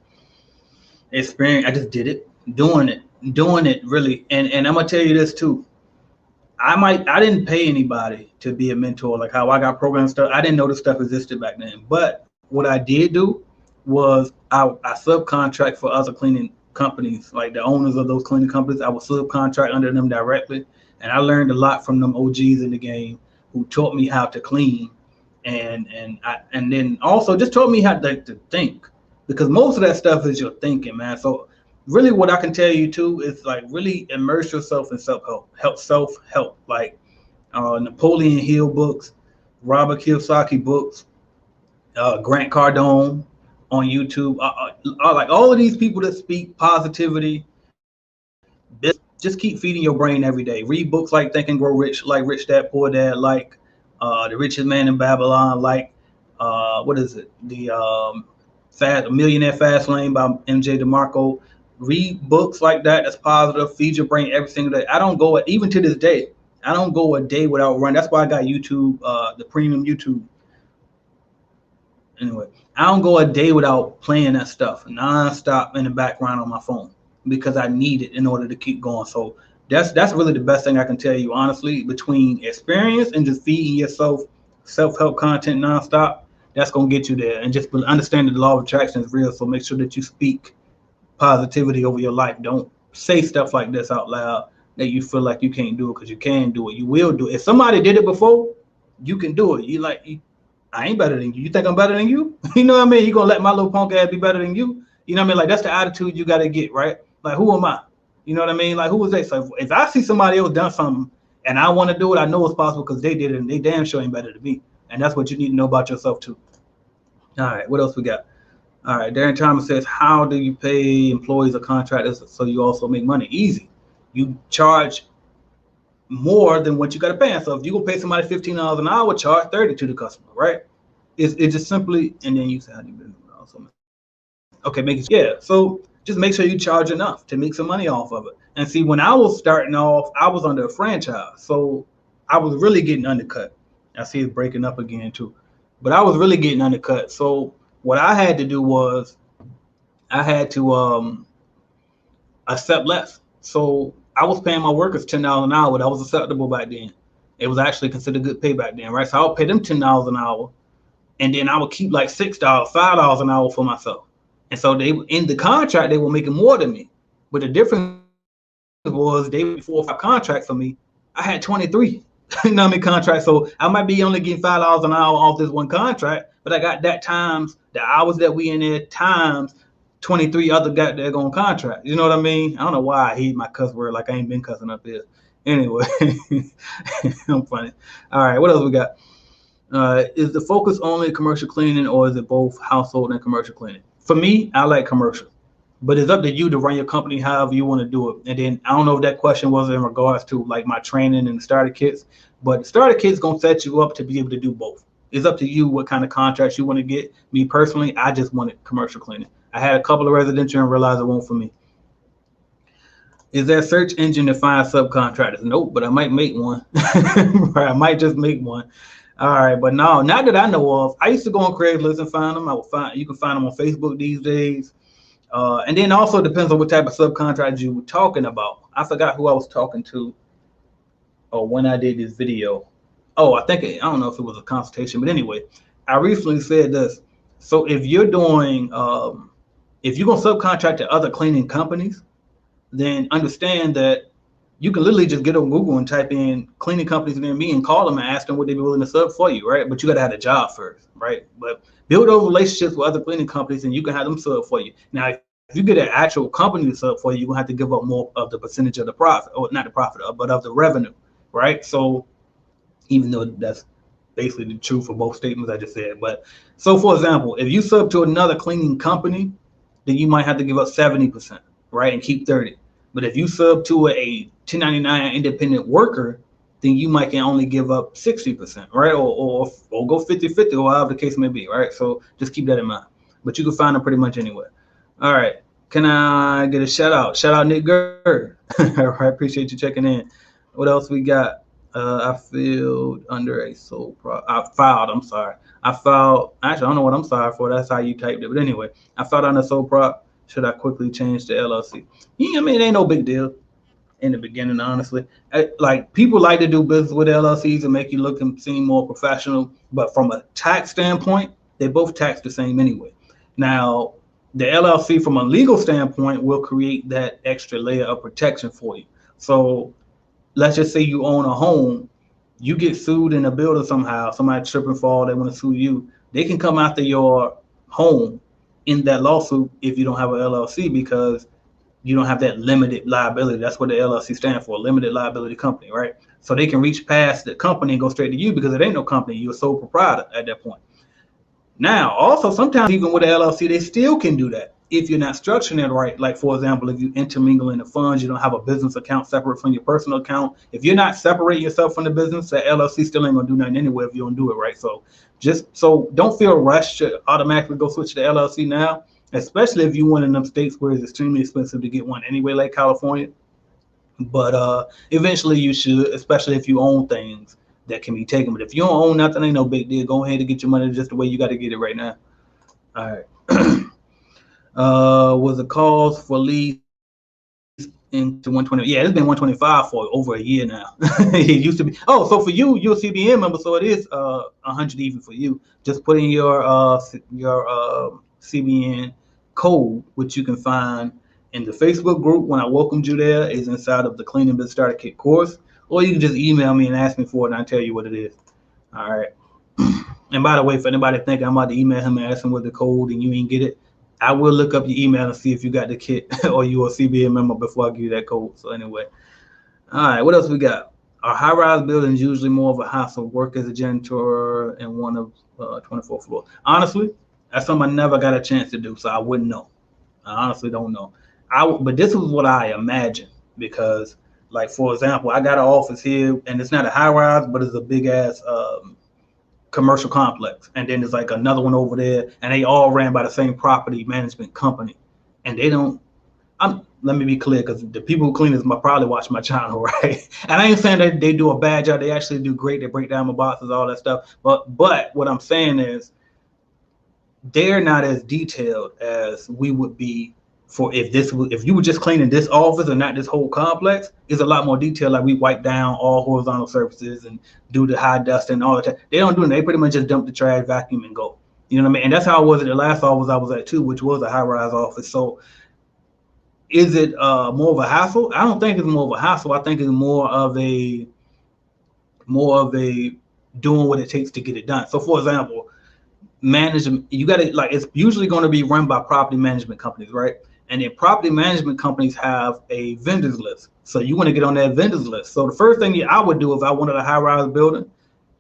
Experience. I just did it, doing it really. And I'm gonna tell you this too. I didn't pay anybody to be a mentor, like how I got program stuff. I didn't know this stuff existed back then. But what I did do was I subcontract for other cleaning companies, like the owners of those cleaning companies. I would subcontract under them directly, and I learned a lot from them OGs in the game who taught me how to clean, and then also just taught me how to think, because most of that stuff is your thinking, man. So really, what I can tell you too is like really immerse yourself in self-help, like Napoleon Hill books, Robert Kiyosaki books, Grant Cardone on YouTube, like all of these people that speak positivity. Just keep feeding your brain every day. Read books like Think and Grow Rich, like Rich Dad Poor Dad, like The Richest Man in Babylon, like what is it? The Millionaire Fast Lane by MJ DeMarco. Read books like that. That's positive. Feed your brain every single day. I don't go, even to this day, I don't go a day without running. That's why I got YouTube, the premium YouTube. Anyway, I don't go a day without playing that stuff nonstop in the background on my phone, because I need it in order to keep going. So that's really the best thing I can tell you, honestly. Between experience and just feeding yourself self-help content nonstop, that's gonna get you there. And just understanding the law of attraction is real. So make sure that you speak positivity over your life. Don't say stuff like this out loud that you feel like you can't do it, because you can do it. You will do it. If somebody did it before, you can do it. I ain't better than you. You think I'm better than you? You know what I mean? You gonna let my little punk ass be better than you? You know what I mean? Like, that's the attitude you gotta get, right? Like, who am I? You know what I mean? Like, who was they? So if I see somebody else done something and I want to do it, I know it's possible because they did it, and they damn sure ain't better than me. And that's what you need to know about yourself too. All right, what else we got? All right, Darren Thomas says, how do you pay employees or contractors so you also make money? Easy. You charge more than what you got to pay. So if you go pay somebody $15 an hour, charge $30 to the customer, right? It's just simply, and then you say, how do you also, okay, make it, yeah. So just make sure you charge enough to make some money off of it. And see, when I was starting off, I was under a franchise, so I was really getting undercut. I see it's breaking up again too, but I was really getting undercut. So what I had to do was I had to accept less. So I was paying my workers $10 an hour. That was acceptable back then. It was actually considered good pay back then, right? So I would pay them $10 an hour, and then I would keep like $6, $5 an hour for myself. And so they, in the contract, they were making more than me. But the difference was they were 4 or 5 contracts for me. I had 23 you know what I mean, contracts. So I might be only getting $5 an hour off this one contract, but I got that times the hours that we in there times 23 other got there going contract. You know what I mean? I don't know why I hate my cuss word, like I ain't been cussing up here. Anyway, I'm funny. All right, what else we got? Is the focus only commercial cleaning, or is it both household and commercial cleaning? For me, I like commercial, but it's up to you to run your company however you want to do it. And then I don't know if that question was in regards to like my training and the starter kits, but the starter kit's gonna set you up to be able to do both. It's up to you what kind of contracts you want to get. Me personally, I just wanted commercial cleaning. I had a couple of residential and realized it won't for me. Is there a search engine to find subcontractors? Nope, but I might make one. I might just make one. All right, but no, not that I know of. I used to go on Craigslist and find them. You can find them on Facebook these days. And then also depends on what type of subcontractors you were talking about. I forgot who I was talking to or when I did this video. Oh, I don't know if it was a consultation, but anyway, I recently said this. So if you're doing, if you're going to subcontract to other cleaning companies, then understand that you can literally just get on Google and type in cleaning companies near me and call them and ask them would they be willing to sub for you, right? But you got to have a job first, right? But build those relationships with other cleaning companies and you can have them sub for you. Now, if you get an actual company to sub for you, you're going to have to give up more of the percentage of the profit, or not the profit, but of the revenue, right? So even though that's basically the truth for both statements I just said. But so, for example, if you sub to another cleaning company, then you might have to give up 70%, right, and keep 30. But if you sub to a 1099 independent worker, then you might can only give up 60%, right, or go 50-50, or however the case may be, right. So just keep that in mind. But you can find them pretty much anywhere. All right. Can I get a shout out? Shout out Nick Gurr. All right, appreciate you checking in. What else we got? I filed under a sole prop. I filed. Actually, I don't know what I'm sorry for. That's how you typed it. But anyway, I filed under sole prop. Should I quickly change to LLC? Yeah, I mean, it ain't no big deal in the beginning, honestly. Like, people like to do business with LLCs and make you look and seem more professional. But from a tax standpoint, they both tax the same anyway. Now, the LLC from a legal standpoint will create that extra layer of protection for you. So let's just say you own a home, you get sued in a building somehow, somebody trip and fall, they want to sue you. They can come after your home in that lawsuit if you don't have an LLC, because you don't have that limited liability. That's what the LLC stands for, limited liability company, right? So they can reach past the company and go straight to you because it ain't no company. You're a sole proprietor at that point. Now, also, sometimes even with the LLC, they still can do that if you're not structuring it right. Like, for example, if you intermingle in the funds, you don't have a business account separate from your personal account. If you're not separating yourself from the business, the LLC still ain't gonna do nothing anyway if you don't do it right. So don't feel rushed to automatically go switch to LLC now, especially if you one in them states where it's extremely expensive to get one anyway, like California. But eventually you should, especially if you own things that can be taken. But if you don't own nothing, ain't no big deal. Go ahead and get your money just the way you got to get it right now. All right. Was the calls for leads into 120? Yeah, it's been 125 for over a year now. It used to be. Oh, so for you're a CBN member, so it is 100 even for you. Just put in your CBN code, which you can find in the Facebook group when I welcomed you there, is inside of the Cleaning Business Starter Kit course. Or you can just email me and ask me for it, and I'll tell you what it is. All right. And by the way, if anybody think I'm about to email him and ask him what the code and you ain't get it, I will look up your email and see if you got the kit or you a CBN member before I give you that code. So anyway. All right, what else we got? Our high-rise buildings usually more of a hassle. Work as a janitor in one of 24 floors. Honestly, that's something I never got a chance to do, so I wouldn't know. I honestly don't know. But this is what I imagine, because, like, for example, I got an office here, and it's not a high-rise, but it's a big-ass commercial complex. And then there's, like, another one over there, and they all ran by the same property management company. And they don't let me be clear, because the people who clean this might probably watch my channel, right? And I ain't saying that they do a bad job. They actually do great. They break down my boxes, all that stuff. But what I'm saying is they're not as detailed as we would be for if you were just cleaning this office and not this whole complex. Is a lot more detailed. Like, we wipe down all horizontal surfaces and do the high dust and all that. They don't do it. They pretty much just dump the trash, vacuum, and go. You know what I mean? And that's how it was at the last office I was at too, which was a high-rise office. So is it more of a hassle? I don't think it's more of a hassle. I think it's more of a doing what it takes to get it done. So, for example, management, you got to, like, it's usually going to be run by property management companies, right? And then property management companies have a vendors list. So you want to get on that vendors list. So the first thing I would do if I wanted a high-rise building,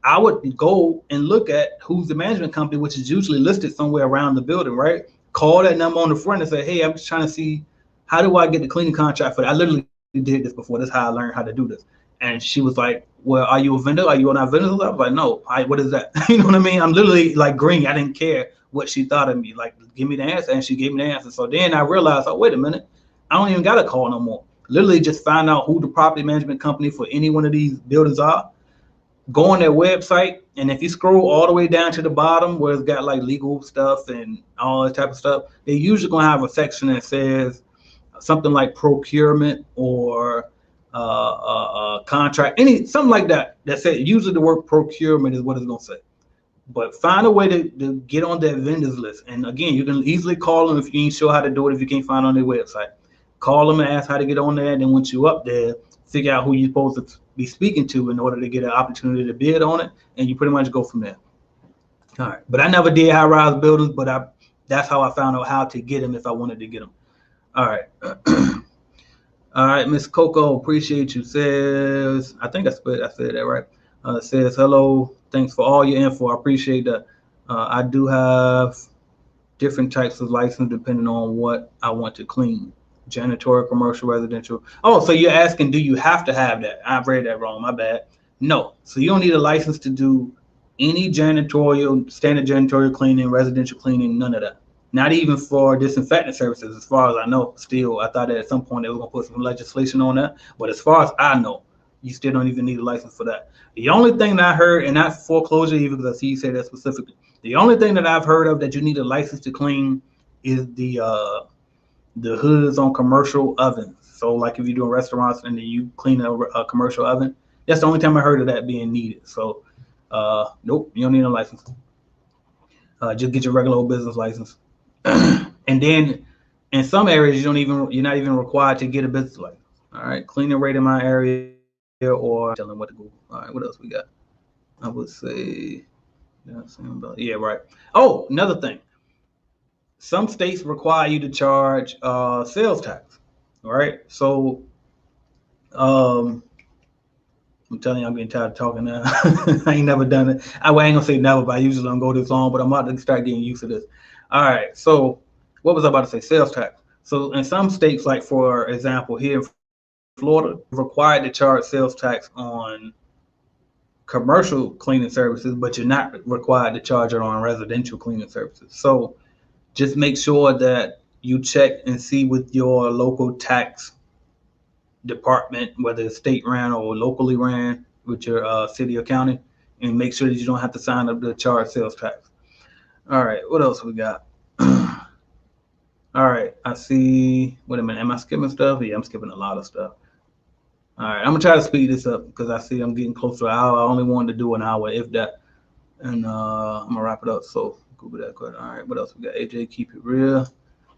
I would go and look at who's the management company, which is usually listed somewhere around the building, right? Call that number on the front and say, hey, I'm just trying to see, how do I get the cleaning contract for that? I literally did this before. That's how I learned how to do this. And she was like, well, are you a vendor? Are you on our vendor list? I was like, no. What is that? You know what I mean? I'm literally like green. I didn't care what she thought of me. Like, give me the answer. And she gave me the answer. So then I realized, oh, wait a minute. I don't even got to call no more. Literally just find out who the property management company for any one of these buildings are. Go on their website. And if you scroll all the way down to the bottom where it's got like legal stuff and all that type of stuff, they're usually going to have a section that says something like procurement or contract, something like that. That's it. Usually the word procurement is what it's going to say. But find a way to get on that vendors list. And again, you can easily call them if you ain't sure how to do it, if you can't find it on their website. Call them and ask how to get on there. And then once you're up there, figure out who you're supposed to be speaking to in order to get an opportunity to bid on it. And you pretty much go from there. All right. But I never did high-rise buildings, but that's how I found out how to get them if I wanted to get them. All right. All right, Miss Coco, appreciate you. Says, I think I said that right. Says, hello, thanks for all your info. I appreciate that. I do have different types of license depending on what I want to clean. Janitorial, commercial, residential. Oh, so you're asking, do you have to have that? I've read that wrong. My bad. No. So you don't need a license to do any janitorial, standard janitorial cleaning, residential cleaning, none of that. Not even for disinfectant services, as far as I know. Still, I thought that at some point they were going to put some legislation on that. But as far as I know, you still don't even need a license for that. The only thing that I heard, and not foreclosure, even because I see you say that specifically, the only thing that I've heard of that you need a license to clean is the hoods on commercial ovens. So like if you're doing restaurants and then you clean a commercial oven, that's the only time I heard of that being needed. So nope, you don't need a license. Just get your regular old business license. And then in some areas you're not even required to get a business license. All right, cleaning rate in my area or telling what to go. All right, what else we got? I would say, yeah, right. Oh, another thing. Some states require you to charge sales tax. All right, so I'm telling you, I'm getting tired of talking now. I ain't never done it. I ain't gonna say never, but I usually don't go this long. But I'm about to start getting used to this. All right, so what was I about to say? Sales tax. So in some states, like for example, here in Florida, required to charge sales tax on commercial cleaning services, but you're not required to charge it on residential cleaning services. So just make sure that you check and see with your local tax department, whether it's state ran or locally ran with your city or county, and make sure that you don't have to sign up to charge sales tax. All right, what else we got? All right, I see. Wait a minute, am I skipping stuff? Yeah, I'm skipping a lot of stuff. All right, I'm gonna try to speed this up because I see I'm getting close to an hour. I only wanted to do an hour, if that, and I'm gonna wrap it up. So Google that quick. All right, what else we got? AJ, keep it real.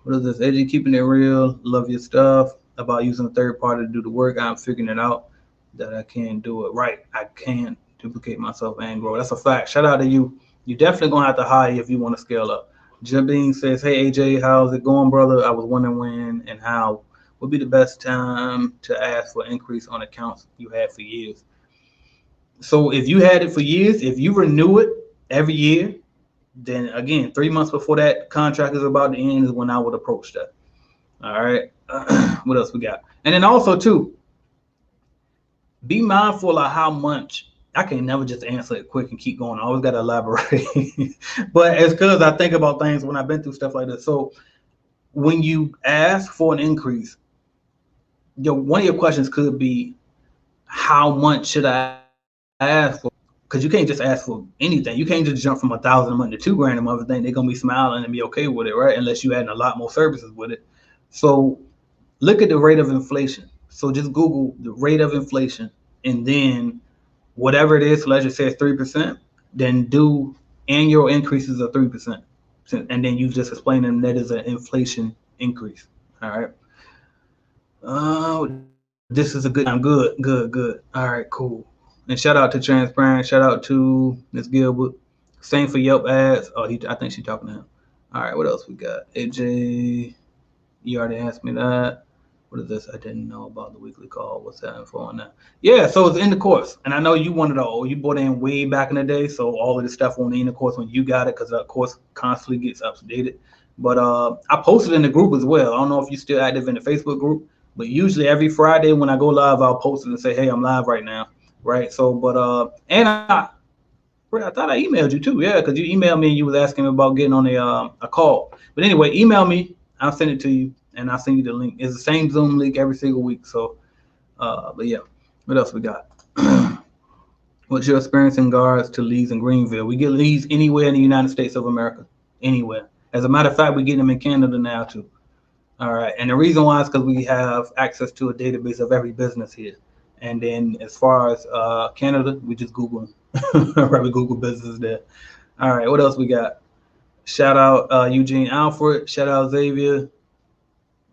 What is this? AJ, keeping it real. Love your stuff about using a third party to do the work. I'm figuring it out that I can't do it right. I can't duplicate myself and grow. That's a fact. Shout out to you. You're definitely gonna have to hire if you want to scale up. Jabin says, hey AJ, how's it going, brother? I was wondering when and how would be the best time to ask for increase on accounts you had for years. So if you had it for years, if you renew it every year, then again, 3 months before that contract is about to end is when I would approach that. All right. What else we got? And then also too, be mindful of how much. I can never just answer it quick and keep going. I always got to elaborate. But it's because I think about things when I've been through stuff like this. So when you ask for an increase, one of your questions could be, how much should I ask for? Because you can't just ask for anything. You can't just jump from 1,000 a month to $2,000 a month and think they're gonna be smiling and be okay with it, right? Unless you add a lot more services with it. So look at the rate of inflation. So just Google the rate of inflation, and then whatever it is, so let's just say it's 3%, then do annual increases of 3%. And then you just explain them that is an inflation increase. All right. This is a good time. Good. All right, cool. And shout out to Transparent. Shout out to Ms. Gilbert. Same for Yelp ads. Oh, I think she's talking to him. All right, what else we got? AJ, you already asked me that. What is this? I didn't know about the weekly call. What's that info on that? Yeah, so it's in the course. And I know you wanted you bought in way back in the day. So all of this stuff won't be in the course when you got it, because the course constantly gets updated. But I posted in the group as well. I don't know if you're still active in the Facebook group, but usually every Friday when I go live, I'll post it and say, hey, I'm live right now. Right. So, but and I thought I emailed you too. Yeah, because you emailed me and you was asking me about getting on a call. But anyway, email me. I'll send it to you, and I'll send you the link. It's the same Zoom link every single week. So, but yeah, what else we got? What's your experience in regards to leads in Greenville? We get leads anywhere in the United States of America, anywhere. As a matter of fact, we get them in Canada now too. All right, and the reason why is because we have access to a database of every business here. And then as far as Canada, we just Google probably Google business there. All right, what else we got? Shout out Eugene Alfred. Shout out Xavier.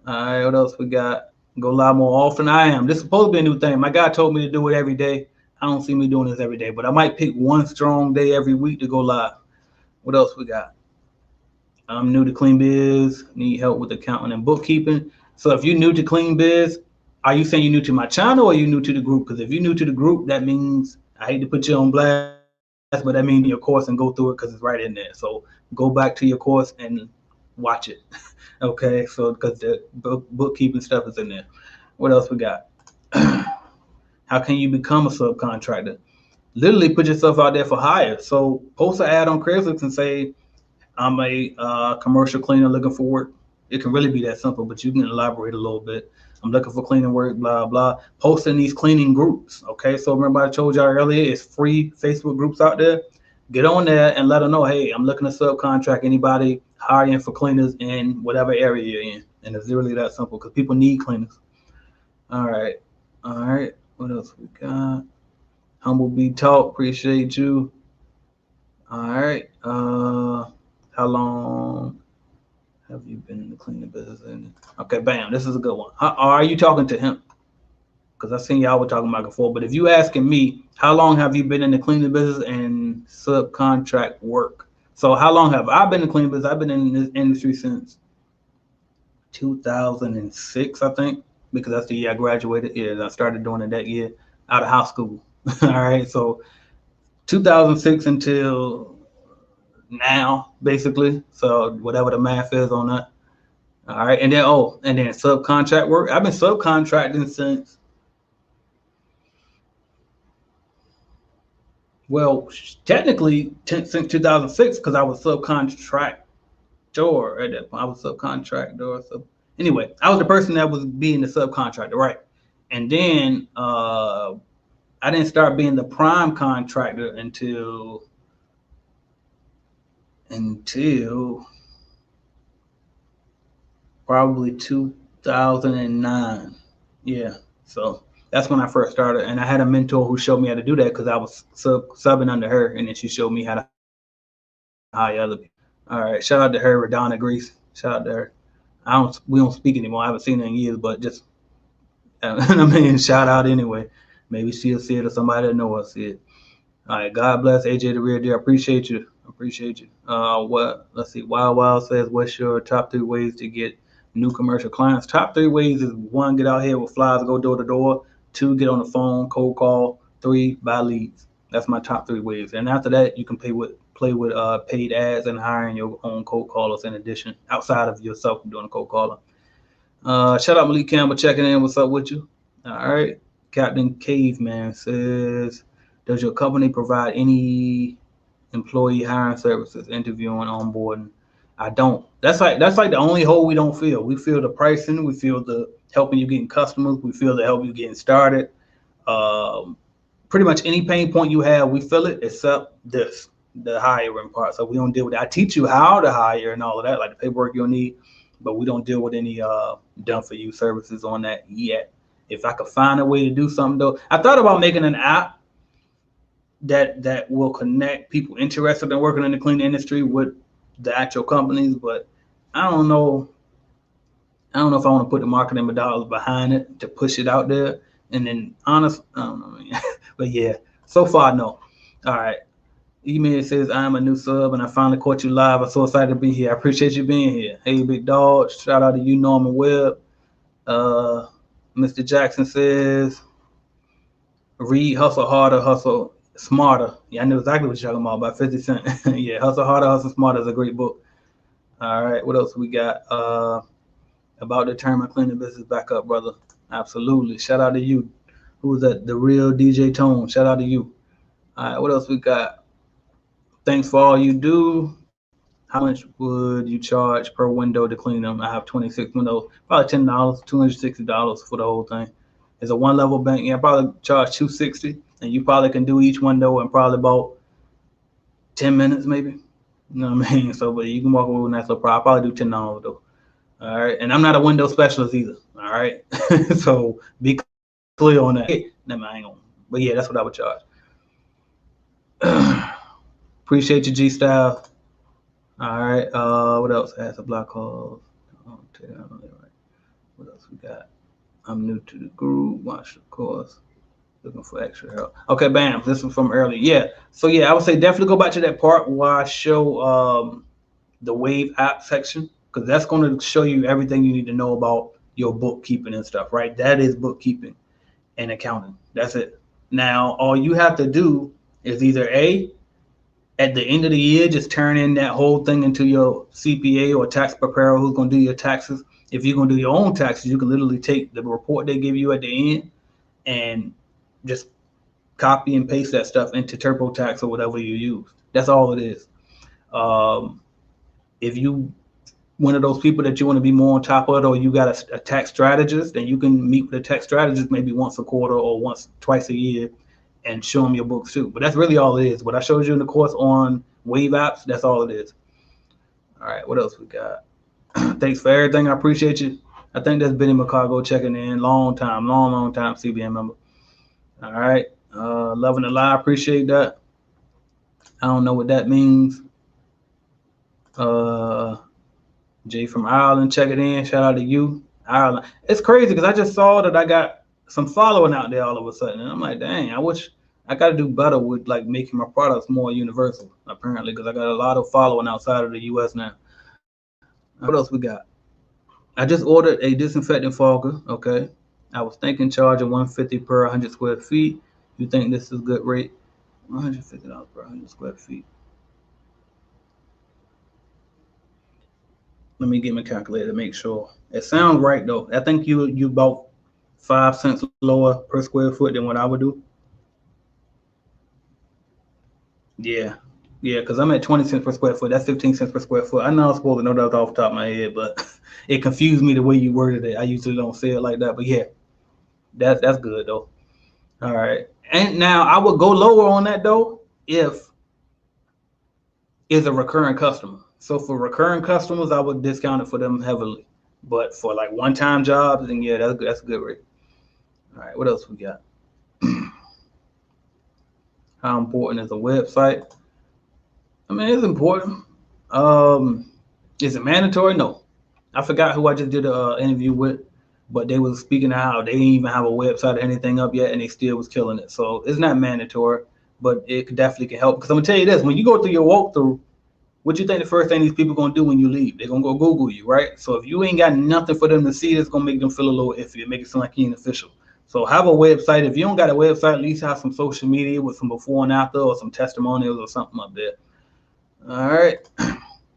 All right, what else we got? Go live more often. I am. This is supposed to be a new thing. My guy told me to do it every day. I don't see me doing this every day, but I might pick one strong day every week to go live. What else we got? I'm new to Clean Biz. Need help with accounting and bookkeeping. So if you're new to Clean Biz, are you saying you're new to my channel or are you new to the group? Because if you're new to the group, that means I hate to put you on blast, but that means your course and go through it because it's right in there. So go back to your course and watch it. Okay, so because the bookkeeping stuff is in there. What else we got? How can you become a subcontractor? Literally put yourself out there for hire. So post an ad on Craigslist and say, I'm a commercial cleaner looking for work. It can really be that simple, but you can elaborate a little bit. I'm looking for cleaning work, blah, blah. Post in these cleaning groups, okay? So remember I told y'all earlier, it's free Facebook groups out there. Get on there and let them know, hey, I'm looking to subcontract anybody hiring for cleaners in whatever area you're in. And it's really that simple because people need cleaners. All right. What else we got? Humble Bee Talk, appreciate you. All right. How long have you been in the cleaning business? Okay, bam. This is a good one. Are you talking to him? Because I seen y'all were talking back and forth. But if you asking me, how long have you been in the cleaning business and subcontract work? So how long have I been in the cleaning business? I've been in this industry since 2006, I think, because that's the year I graduated. Yeah, I started doing it that year out of high school. All right, so 2006 until now, basically. So whatever the math is on that. All right, and then subcontract work. I've been subcontracting since, well, technically since 2006 because I was subcontractor at that point. I was subcontractor. So anyway, I was the person that was being the subcontractor, right? And then I didn't start being the prime contractor until probably 2009. Yeah, so that's when I first started, and I had a mentor who showed me how to do that because I was subbing under her, and then she showed me how to hire other people. All right, shout out to her, Radonna Grease. Shout out to her. We don't speak anymore. I haven't seen her in years, but just I mean, shout out anyway. Maybe she'll see it or somebody that knows see it. All right, God bless AJ the Real Deal. I appreciate you. Let's see. Wild says, what's your top 3 ways to get new commercial clients? Top 3 ways is 1, get out here with flyers, go door to door. 2, get on the phone, cold call. 3, buy leads. That's my top 3 ways. And after that, you can play with paid ads and hiring your own cold callers in addition, outside of yourself doing a cold caller. Shout out Malik Campbell checking in. What's up with you? All right. Captain Caveman says, does your company provide any employee hiring services, interviewing, onboarding? I don't. That's like the only hole we don't fill. We feel the pricing, we feel the helping you getting customers, we feel the help you getting started. Pretty much any pain point you have, we fill it except the hiring part. So we don't deal with that. I teach you how to hire and all of that, like the paperwork you'll need, but we don't deal with any done for you services on that yet. If I could find a way to do something though, I thought about making an app that will connect people interested in working in the cleaning industry with the actual companies, but I don't know if I want to put the marketing dollars behind it to push it out there. And then I don't know. But yeah, so far no. All right. Email says, I'm a new sub and I finally caught you live. I'm so excited to be here. I appreciate you being here. Hey, big dog. Shout out to you, Norman Webb. Mr. Jackson says, read Hustle Harder, Hustle Smarter. Yeah, I knew exactly what you're talking about, by 50 Cent. Yeah, Hustle Harder, Hustle Smarter is a great book. All right, what else we got? About to turn my cleaning business back up, brother. Absolutely. Shout out to you. Who was that? The Real DJ Tone. Shout out to you. All right, what else we got? Thanks for all you do. How much would you charge per window to clean them? I have 26 windows, probably $10, $260 for the whole thing. It's a 1-level bank. Yeah, I probably charge $260, and you probably can do each window in probably about 10 minutes, maybe. You know what I mean? So, but you can walk away with a nice little profit. I'll probably do $10 though. All right, and I'm not a window specialist either. All right, so be clear on that. No, I ain't gonna. But yeah, that's what I would charge. Appreciate you, G Style. All right. What else? Ask a block call. What else we got? I'm new to the group. Watch the course. Looking for extra help. Okay, bam. This one from earlier. Yeah. So yeah, I would say definitely go back to that part where I show the Wave app section, because that's going to show you everything you need to know about your bookkeeping and stuff. Right. That is bookkeeping and accounting. That's it. Now, all you have to do is either A, at the end of the year, just turn in that whole thing into your CPA or tax preparer who's going to do your taxes. If you're going to do your own taxes, you can literally take the report they give you at the end and just copy and paste that stuff into TurboTax or whatever you use. That's all it is. If you one of those people that you want to be more on top of it, or you got a tax strategist, then you can meet with a tax strategist maybe once a quarter or twice a year and show them your books too. But that's really all it is. What I showed you in the course on Wave Apps, that's all it is. All right, what else we got? Thanks for everything. I appreciate you. I think that's Benny McCargo checking in. Long time, CBN member. All right. Loving the live. Appreciate that. I don't know what that means. Jay from Ireland checking in. Shout out to you, Ireland. It's crazy because I just saw that I got some following out there all of a sudden, and I'm like, dang, I wish I got to do better with like making my products more universal. Apparently, because I got a lot of following outside of the U.S. now. What else we got? I just ordered a disinfectant fogger. Okay, I was thinking charging $150 per 100 square feet. You think this is a good rate? $150 per 100 square feet. Let me get my calculator to make sure. It sounds right though. I think you about 5 cents lower per square foot than what I would do. Yeah, because I'm at 20 cents per square foot. That's 15 cents per square foot. I know I'm supposed to know that off the top of my head, but it confused me the way you worded it. I usually don't say it like that, but yeah, that's good though. All right, and now I would go lower on that though if it's a recurring customer. So for recurring customers, I would discount it for them heavily. But for like one-time jobs, then yeah, that's a good rate. All right, what else we got? How important is a website? I mean, it's important. Is it mandatory? No. I forgot who I just did an interview with, but they was speaking of how they didn't even have a website or anything up yet, and they still was killing it. So it's not mandatory, but it definitely can help. Because I'm gonna tell you this: when you go through your walkthrough, what you think the first thing these people gonna do when you leave? They're gonna go Google you, right? So if you ain't got nothing for them to see, it's gonna make them feel a little iffy. It make it sound like you ain't official. So have a website. If you don't got a website, at least have some social media with some before and after or some testimonials or something up there. All right.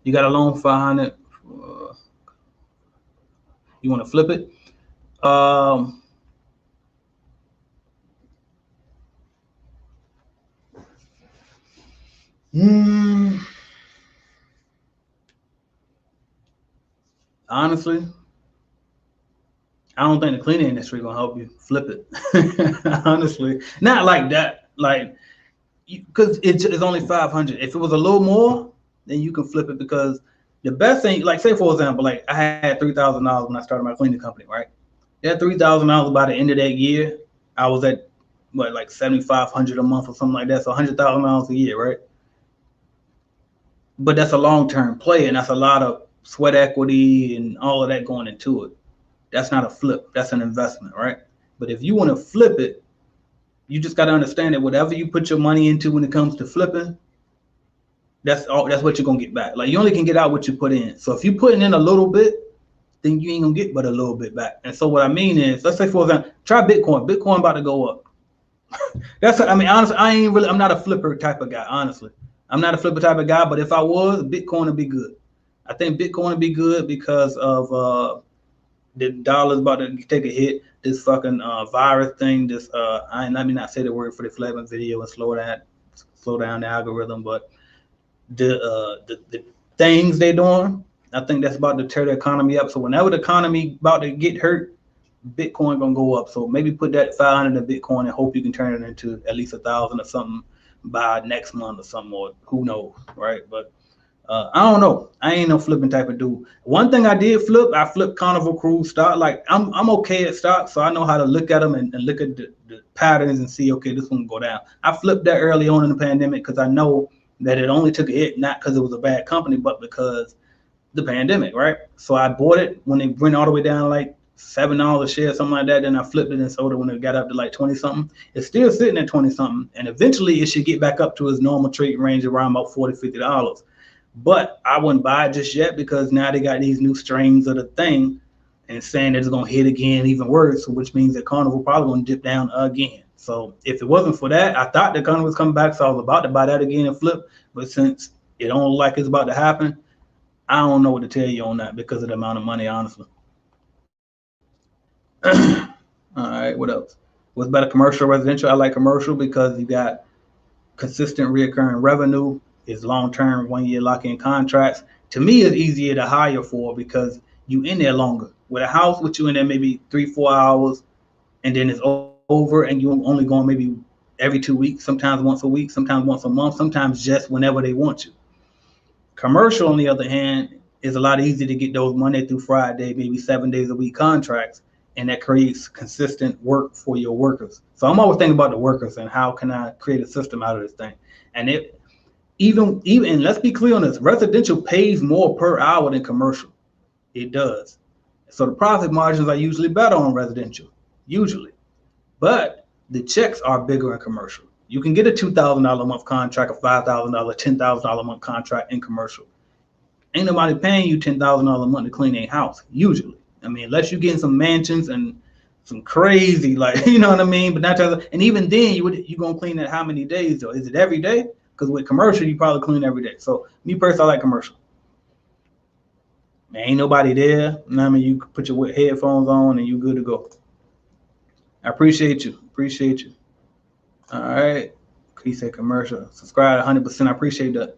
You got a loan 500. You want to flip it? Honestly, I don't think the cleaning industry gonna help you flip it. Honestly, not like that. Like, because it's only 500. If it was a little more, then you can flip it. Because the best thing, like say for example, like I had $3,000 when I started my cleaning company, right? That $3,000 by the end of that year, I was at what, like $7,500 a month or something like that. So $100,000 a year, right? But that's a long-term play, and that's a lot of sweat equity and all of that going into it. That's not a flip. That's an investment, right? But if you want to flip it, you just got to understand that whatever you put your money into when it comes to flipping, that's what you're gonna get back. Like you only can get out what you put in. So if you're putting in a little bit, then you ain't gonna get but a little bit back. And so what I mean is, let's say for example, try Bitcoin. Bitcoin about to go up. I mean, honestly, I'm not a flipper type of guy. Honestly, I'm not a flipper type of guy. But if I was, Bitcoin would be good. I think Bitcoin would be good because of the dollar's about to take a hit. This fucking virus thing. Let me not say the word for the flagging video and slow down the algorithm. But the things they're doing, I think that's about to tear the economy up. So whenever the economy about to get hurt, Bitcoin gonna go up. So maybe put that 500 in Bitcoin and hope you can turn it into at least 1,000 or something by next month or something, or who knows, right? But I don't know. I ain't no flipping type of dude. One thing I did flip, I flipped Carnival Cruise stock. Like I'm okay at stocks, so I know how to look at them and look at the patterns and see, okay, this one go down. I flipped that early on in the pandemic because I know that it only took a hit, not because it was a bad company, but because the pandemic, right? So I bought it when it went all the way down like $7 a share, something like that. Then I flipped it and sold it when it got up to like 20 something. It's still sitting at 20 something, and eventually it should get back up to its normal trading range around about $40-$50. But I wouldn't buy it just yet because now they got these new strains of the thing and saying that it's gonna hit again even worse, which means that Carnival probably gonna dip down again. So if it wasn't for that, I thought the economy was coming back, so I was about to buy that again and flip. But since it don't look like it's about to happen, I don't know what to tell you on that because of the amount of money, honestly. All right, what else? What's better, commercial or residential? I like commercial because you got consistent reoccurring revenue. It's long-term, 1-year lock-in contracts. To me, it's easier to hire for because you in there longer. With a house, with you in there maybe 3-4 hours, and then it's over, and you only going maybe every 2 weeks, sometimes once a week, sometimes once a month, sometimes just whenever they want you. Commercial, on the other hand, is a lot easier to get those Monday through Friday, maybe 7 days a week contracts, and that creates consistent work for your workers. So I'm always thinking about the workers and how can I create a system out of this thing. And it even let's be clear on this, residential pays more per hour than commercial. It does. So the profit margins are usually better on residential, usually. But the checks are bigger in commercial. You can get a $2,000 a month contract, a $5,000, $10,000 a month contract in commercial. Ain't nobody paying you $10,000 a month to clean a house, usually. I mean, unless you're getting some mansions and some crazy, like, you know what I mean? But not just, and even then, you gonna clean it how many days though? Is it every day? Because with commercial, you probably clean every day. So me personally, I like commercial. Man, ain't nobody there. You know what I mean? You put your headphones on and you good to go. I appreciate you. Appreciate you. All right. He said commercial. Subscribe 100%. I appreciate that.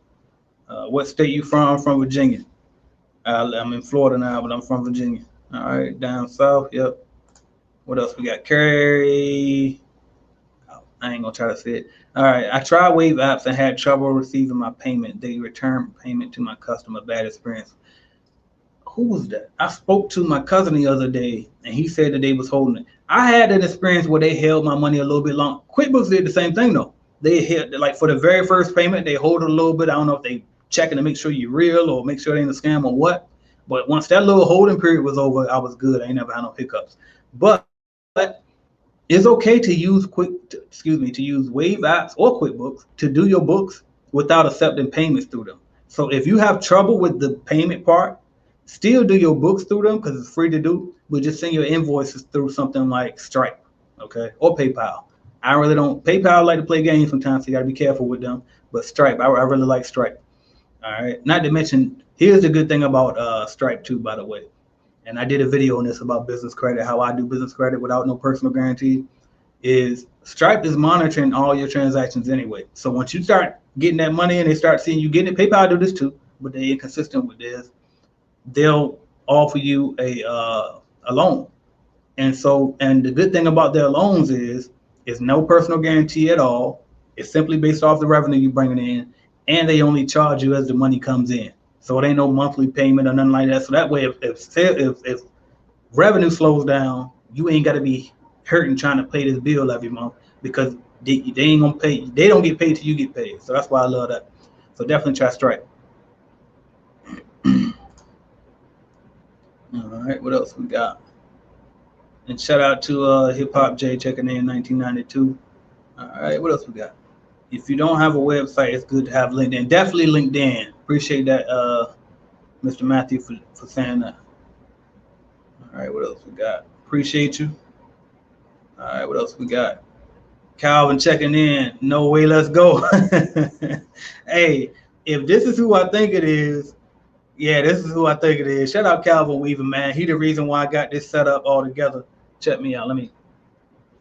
What state you from? I'm from Virginia. I'm in Florida now, but I'm from Virginia. All right. Down south. Yep. What else we got? Carrie. Oh, I ain't going to try to say it. All right. I tried Wave apps and had trouble receiving my payment. They returned payment to my customer. Bad experience. Who was that? I spoke to my cousin the other day, and he said that they was holding it. I had an experience where they held my money a little bit long. QuickBooks did the same thing though. They held, like, for the very first payment, they hold it a little bit. I don't know if they checking to make sure you're real or make sure they ain't a scam or what. But once that little holding period was over, I was good. I ain't never had no hiccups. But it's okay to use to use Wave apps or QuickBooks to do your books without accepting payments through them. So if you have trouble with the payment part, still do your books through them because it's free to do, but just send your invoices through something like Stripe, okay, or PayPal. I really don't. PayPal like to play games sometimes, so you got to be careful with them. But Stripe, I really like Stripe. All right. Not to mention, here's the good thing about Stripe too, by the way. And I did a video on this about business credit, how I do business credit without no personal guarantee. Is Stripe is monitoring all your transactions anyway. So once you start getting that money and they start seeing you getting it, PayPal do this too, but they're inconsistent with this. They'll offer you a loan. And the good thing about their loans is it's no personal guarantee at all. It's simply based off the revenue you bringing in, and they only charge you as the money comes in. So it ain't no monthly payment or nothing like that. So that way, if revenue slows down, you ain't got to be hurting trying to pay this bill every month because they ain't gonna pay. They don't get paid till you get paid. So that's why I love that. So definitely try Stripe. All right, what else we got? And shout out to Hip Hop J checking in 1992. All right, what else we got? If you don't have a website, it's good to have LinkedIn. Definitely LinkedIn. Appreciate that, Mr. Matthew, for saying that. All right, what else we got? Appreciate you. All right, what else we got? Calvin checking in. No way, let's go. Hey, if this is who I think it is, yeah, this is who I think it is. Shout out Calvin Weaver, man. He the reason why I got this set up all together. Check me out.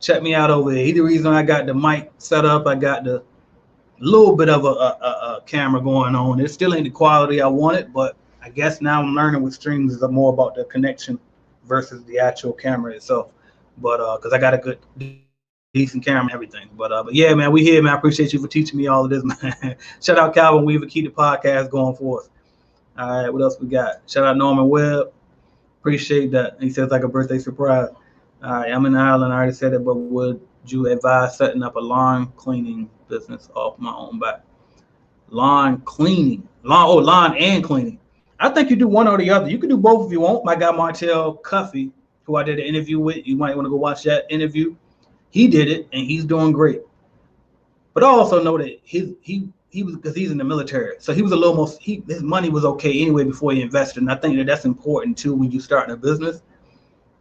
Check me out over here. He the reason I got the mic set up. I got the little bit of a camera going on. It still ain't the quality I wanted, but I guess now I'm learning with streams is more about the connection versus the actual camera itself. But because I got a good, decent camera and everything. But yeah, man, we here, man. I appreciate you for teaching me all of this, man. Shout out Calvin Weaver. Keep the podcast going for us. All right, what else we got? Shout out Norman Webb. Appreciate that. He says like a birthday surprise. All right, I'm in Ireland. I already said it, but would you advise setting up a lawn cleaning business off my own back? Lawn cleaning. Lawn and cleaning. I think you do one or the other. You can do both if you want. My guy Martell Cuffey, who I did an interview with, you might want to go watch that interview. He did it, and he's doing great. But I also know that he was, because he's in the military, so he was a little more, his money was okay anyway before he invested. And I think that that's important too when you start a business,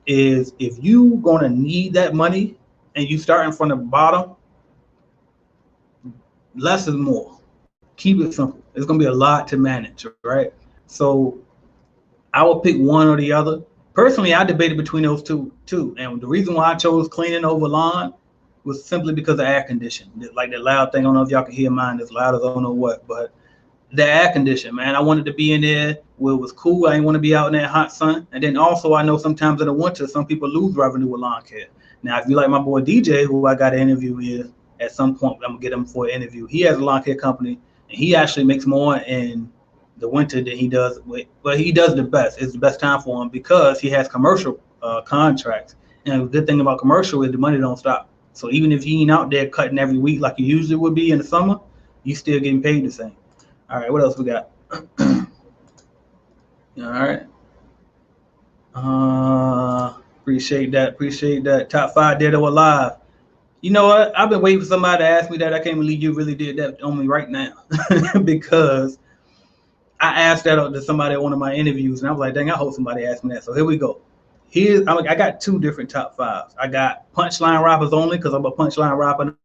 is if you gonna need that money and you starting from the bottom, less is more. Keep it simple. It's going to be a lot to manage, right? So I will pick one or the other. Personally, I debated between those two. And the reason why I chose cleaning over lawn was simply because of air conditioning. Like that loud thing, I don't know if y'all can hear mine, as loud as I don't know what, but the air conditioning, man. I wanted to be in there where it was cool. I didn't want to be out in that hot sun. And then also, I know sometimes in the winter, some people lose revenue with lawn care. Now, if you like my boy DJ, who I got an interview with at some point, I'm going to get him for an interview. He has a lawn care company, and he actually makes more in the winter than he does, but he does the best. It's the best time for him because he has commercial contracts. And the good thing about commercial is the money don't stop. So even if he ain't out there cutting every week like he usually would be in the summer, you still getting paid the same. All right, what else we got? All right. Appreciate that. Top 5 dead or alive. You know what? I've been waiting for somebody to ask me that. I can't believe you really did that on me right now because I asked that to somebody at one of my interviews, and I was like, dang, I hope somebody asked me that. So here we go. I got 2 different top 5s. I got punchline rappers only because I'm a punchline rapper.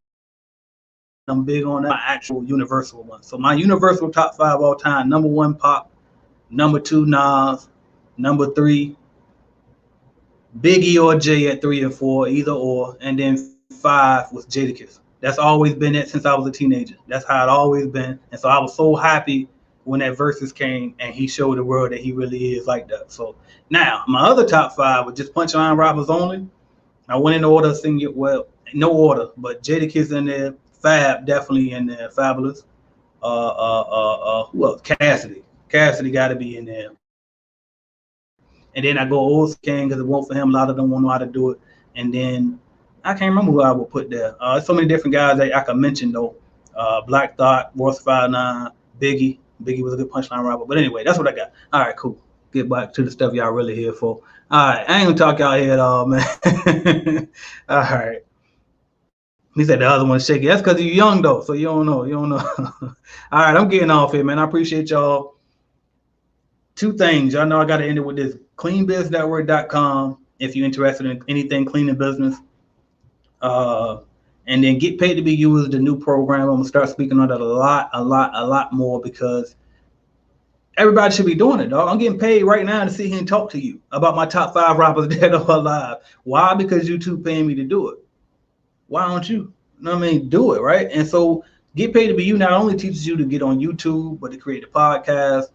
I'm big on that. My actual universal one. So my universal top 5 all time: number 1, Pop; number 2, Nas; number 3, Biggie or Jay at 3 and 4, either or, and then 5 was Jadakiss. That's always been it since I was a teenager. That's how it always been, and so I was so happy when that verses came and he showed the world that he really is like that. So now my other top 5 was just punchline rappers only. I went in order, no order, but Jadakiss in there, Fab definitely in there, Fabulous. Who else? Cassidy got to be in there. And then I go old King because it won't for him. A lot of them won't know how to do it. And then I can't remember who I would put there. So many different guys that I could mention though. Black Thought, Royce 5'9", Biggie. Biggie was a good punchline rapper. But anyway, that's what I got. All right, cool. Get back to the stuff y'all really here for. All right, I ain't gonna talk y'all here at all, man. All right. He said the other one's shaky. That's because you're young though, so you don't know. All right, I'm getting off here, man. I appreciate y'all. 2 things. Y'all know I got to end it with this. CleanBizNetwork.com if you're interested in anything cleaning business. And then Get Paid to Be You is the new program. I'm gonna start speaking on that a lot more because everybody should be doing it, dog. I'm getting paid right now to sit here and talk to you about my top 5 rappers dead or alive. Why? Because YouTube paying me to do it. Why don't you? You know what I mean? Do it, right? And so Get Paid to Be You not only teaches you to get on YouTube, but to create a podcast,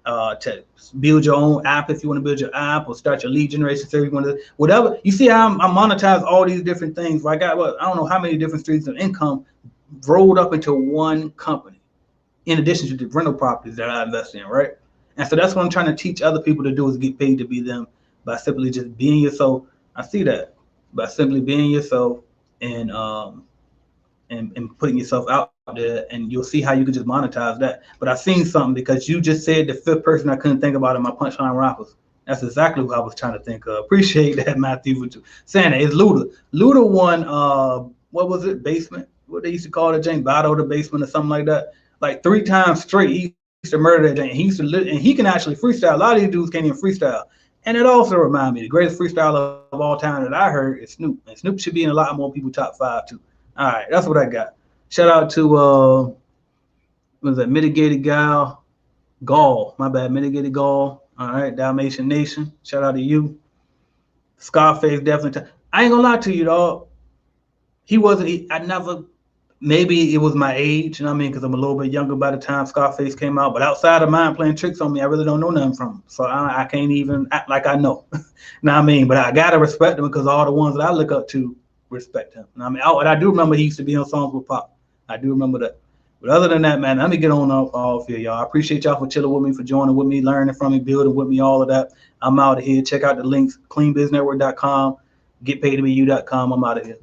to build your own app if you want to build your app, or start your lead generation series, whatever. You see how I monetize all these different things. I got I don't know how many different streams of income rolled up into one company, in addition to the rental properties that I invest in, right? And so that's what I'm trying to teach other people to do, is get paid to be them by simply just being yourself. I see that by simply being yourself and putting yourself out there, and you'll see how you can just monetize that. But I've seen something because you just said the 5th person I couldn't think about in my punchline rappers. That's exactly what I was trying to think of. Appreciate that, Matthew, for saying that. It's Luda. Luda won, what was it, Basement? What they used to call it, James Battle the Basement or something like that. Like 3 times straight, he used to murder that Jane. He used to live, and he can actually freestyle. A lot of these dudes can't even freestyle. And it also reminds me, the greatest freestyler of all time that I heard is Snoop. And Snoop should be in a lot more people top 5 too. All right, that's what I got. Shout out to what was that, Mitigated Gall, my bad, Mitigated Gall. All right, Dalmatian Nation. Shout out to you. Scarface definitely. I ain't gonna lie to you, dog. Maybe it was my age, you know what I mean? Because I'm a little bit younger by the time Scarface came out. But outside of Mind Playing Tricks on Me, I really don't know nothing from him. So I can't even act like I know. You know what I mean? But I gotta respect him because all the ones that I look up to respect him. You know what I mean? And I do remember he used to be on songs with Pop. I do remember that. But other than that, man, let me get on off here, y'all. I appreciate y'all for chilling with me, for joining with me, learning from me, building with me, all of that. I'm out of here. Check out the links, cleanbiznetwork.com, getpaidtobeyou.com. I'm out of here.